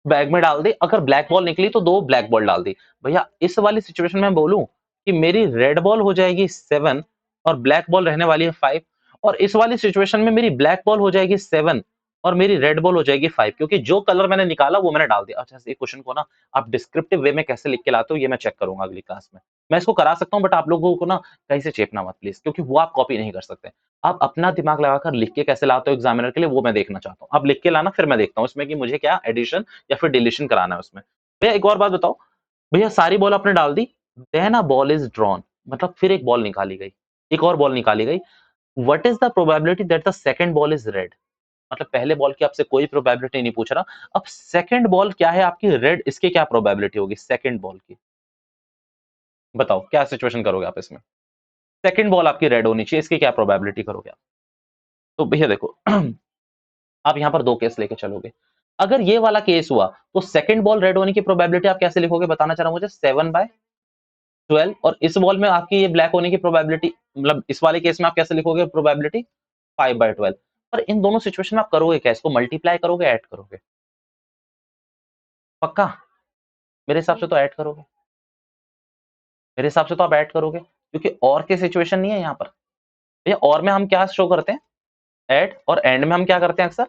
बैग में डाल दी, अगर ब्लैक बॉल निकली तो 2 ब्लैक बॉल डाल दी। भैया इस वाली सिचुएशन में बोलूं कि मेरी रेड बॉल हो जाएगी 7 और ब्लैक बॉल रहने वाली है 5, और इस वाली सिचुएशन में मेरी ब्लैक बॉल हो जाएगी 7 और मेरी रेड बॉल हो जाएगी 5, क्योंकि जो कलर मैंने निकाला वो मैंने डाल दिया। अच्छा, इस क्वेश्चन को ना आप डिस्क्रिप्टिव वे में कैसे लिख के लाते हो, ये मैं चेक करूंगा अगली क्लास में। मैं इसको करा सकता हूँ बट आप लोगों को ना कहीं से चेपना मत प्लीज, क्योंकि वो आप कॉपी नहीं कर सकते। आप अपना दिमाग लगाकर लिख के कैसे लाते हो एग्जामिनर के लिए, वो मैं देखना चाहता हूँ। आप लिख के लाना, फिर मैं देखता हूँ इसमें कि मुझे क्या एडिशन या फिर डिलीशन कराना है उसमें। भैया एक और बात बताओ, भैया सारी बॉल आपने डाल दी, then a ball is drawn, मतलब फिर एक बॉल निकाली गई, एक और बॉल निकाली गई, what is the probability that the second ball is red. मतलब पहले बॉल की आपसे कोई प्रोबेबिलिटी नहीं पूछ रहा, अब सेकंड बॉल क्या है आपकी रेड, इसकी क्या प्रोबेबिलिटी होगी सेकंड बॉल की, बताओ क्या सिचुएशन करोगे आप इसमें। सेकंड बॉल आपकी रेड होनी चाहिए, इसकी क्या प्रोबेबिलिटी करोगे आप। तो भैया देखो आप यहाँ पर 2 केस लेके चलोगे। अगर ये वाला केस हुआ तो सेकंड बॉल रेड होने की प्रोबेबिलिटी आप कैसे लिखोगे, बताना चाह रहा हूं मुझे, 7/12, और इस बॉल में आपकी ये ब्लैक होने की प्रोबेबिलिटी, मतलब इस वाले केस में आप कैसे लिखोगे प्रोबेबिलिटी, 5/12। पर इन दोनों सिचुएशन में आप करोगे क्या, इसको मल्टीप्लाई करोगे ऐड करोगे, पक्का मेरे हिसाब से तो ऐड करोगे, मेरे हिसाब से तो आप ऐड करोगे, क्योंकि और की सिचुएशन नहीं है यहाँ पर। भैया और में हम क्या शो करते हैं, ऐड, और एंड में हम क्या करते हैं अक्सर,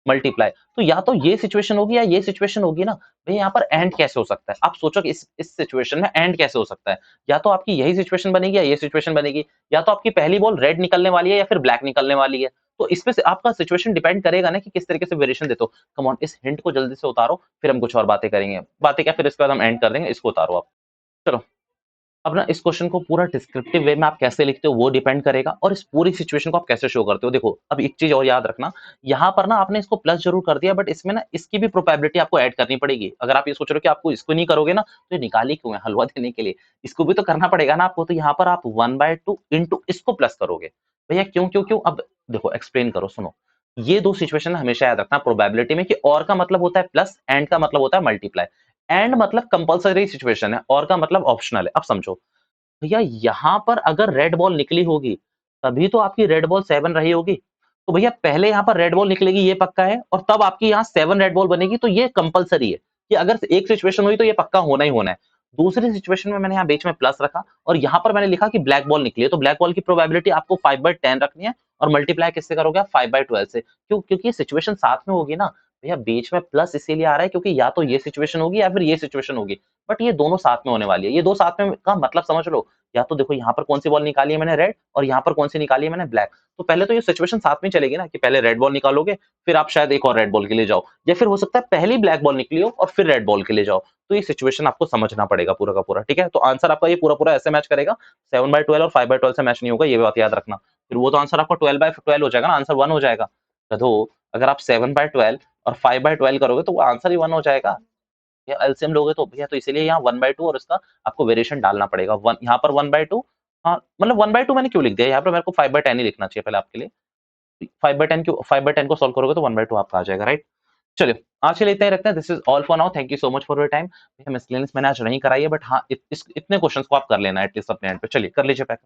मल्टीप्लाई। तो या तो ये सिचुएशन होगी या ये सिचुएशन होगी ना। भैया यहाँ पर एंड कैसे हो सकता है, आप सोचो कि इस सिचुएशन में एंड कैसे हो सकता है, या तो आपकी यही सिचुएशन बनेगी या ये सिचुएशन बनेगी, या तो आपकी पहली बॉल रेड निकलने वाली है या फिर ब्लैक निकलने वाली है। तो इस पे से आपका सिचुएशन डिपेंड करेगा ना कि किस तरीके से वेरिएशन देते हो। कम ऑन, इस हिंट को जल्दी से उतारो, फिर हम कुछ और बातें करेंगे, बातें क्या, फिर इसके बाद हम एंड कर देंगे, इसको उतारो आप। चलो, अब ना इस क्वेश्चन को पूरा डिस्क्रिप्टिव वे में आप कैसे लिखते हो वो डिपेंड करेगा, और इस पूरी सिचुएशन को आप कैसे शो करते हो। देखो अब एक चीज और याद रखना, यहाँ पर ना आपने इसको प्लस जरूर कर दिया, बट इसमें ना इसकी भी प्रोबेबिलिटी आपको ऐड करनी पड़ेगी। अगर आप ये सोच रहे हो कि आपको इसको नहीं करोगे ना तो ये निकाली क्यों है हलवा देने के लिए, इसको भी तो करना पड़ेगा ना आपको। तो यहाँ पर आप 1/2 इंटू इसको प्लस करोगे। भैया क्यों क्यों क्यों, अब देखो एक्सप्लेन करो, सुनो। ये 2 सिचुएशन हमेशा याद रखना प्रोबेबिलिटी में, कि और का मतलब होता है प्लस, एंड का मतलब होता है मल्टीप्लाई। एंड मतलब कंपलसरी सिचुएशन है, और का मतलब ऑप्शनल है। अब समझो भैया, यहाँ पर अगर रेड बॉल निकली होगी तभी तो आपकी रेड बॉल 7 रही होगी। तो भैया पहले यहाँ पर रेड बॉल निकलेगी, ये पक्का है, और तब आपकी यहाँ 7 रेड बॉल बनेगी, तो ये कंपलसरी है कि अगर एक सिचुएशन हुई तो ये पक्का होना ही होना है। दूसरी सिचुएशन में मैंने यहाँ बीच में प्लस रखा, और यहाँ पर मैंने लिखा कि ब्लैक बॉल निकली है, तो ब्लैक बॉल की प्रोबेबिलिटी आपको 5/10 रखनी है, और मल्टीप्लाई किससे करोगे आप, 5/12 से। क्यों, क्योंकि सिचुएशन साथ में होगी ना, भैया बीच में प्लस इसीलिए आ रहा है क्योंकि या तो ये सिचुएशन होगी या फिर ये सिचुएशन होगी, बट ये दोनों साथ में होने वाली है। ये दो साथ में का मतलब समझ लो, या तो देखो यहाँ पर कौन सी बॉल निकाली है मैंने, रेड, और यहाँ पर कौन सी निकाली है मैंने, ब्लैक। तो पहले तो ये सिचुएशन साथ में चलेगी ना कि पहले रेड बॉल निकालोगे, फिर आप शायद एक और रेड बॉल के लिए जाओ, या फिर हो सकता है पहली ब्लैक बॉल निकली हो और फिर रेड बॉल के लिए जाओ। तो ये सिचुएशन आपको समझना पड़ेगा पूरा का पूरा, ठीक है? तो आंसर आपका ये पूरा-पूरा ऐसे मैच करेगा, 7/12 और 5/12 से मैच नहीं होगा, ये बात याद रखना। फिर वो तो आंसर आपका 12/12 हो जाएगा ना, आंसर 1 हो जाएगा। गधो, अगर आप 7/12 और 5/12 करोगे तो वो आंसर ही 1 हो जाएगा। या एलसीएम लोगे तो भैया, तो इसीलिए यहाँ 1/2 और इसका आपको वेरिएशन डालना पड़ेगा। 1 यहाँ पर 1/2, हाँ, मतलब 1/2 मैंने क्यों लिख दिया? यहाँ पर मेरे को 5/10 ही लिखना चाहिए पहले आपके लिए। 5/10 को सॉल्व करोगे तो 1/2 आपका आ जाएगा, राइट? चलिए, आज के लिए इतना ही रखते हैं। This is all for now. Thank you so much for your time. भैया मिसलेनियस मैंने आज नहीं कराई है, बट हाँ, इतने क्वेश्चंस को आप कर लेना एटलीस्ट अपने एंड पे। चलिए, कर लीजिए पैक।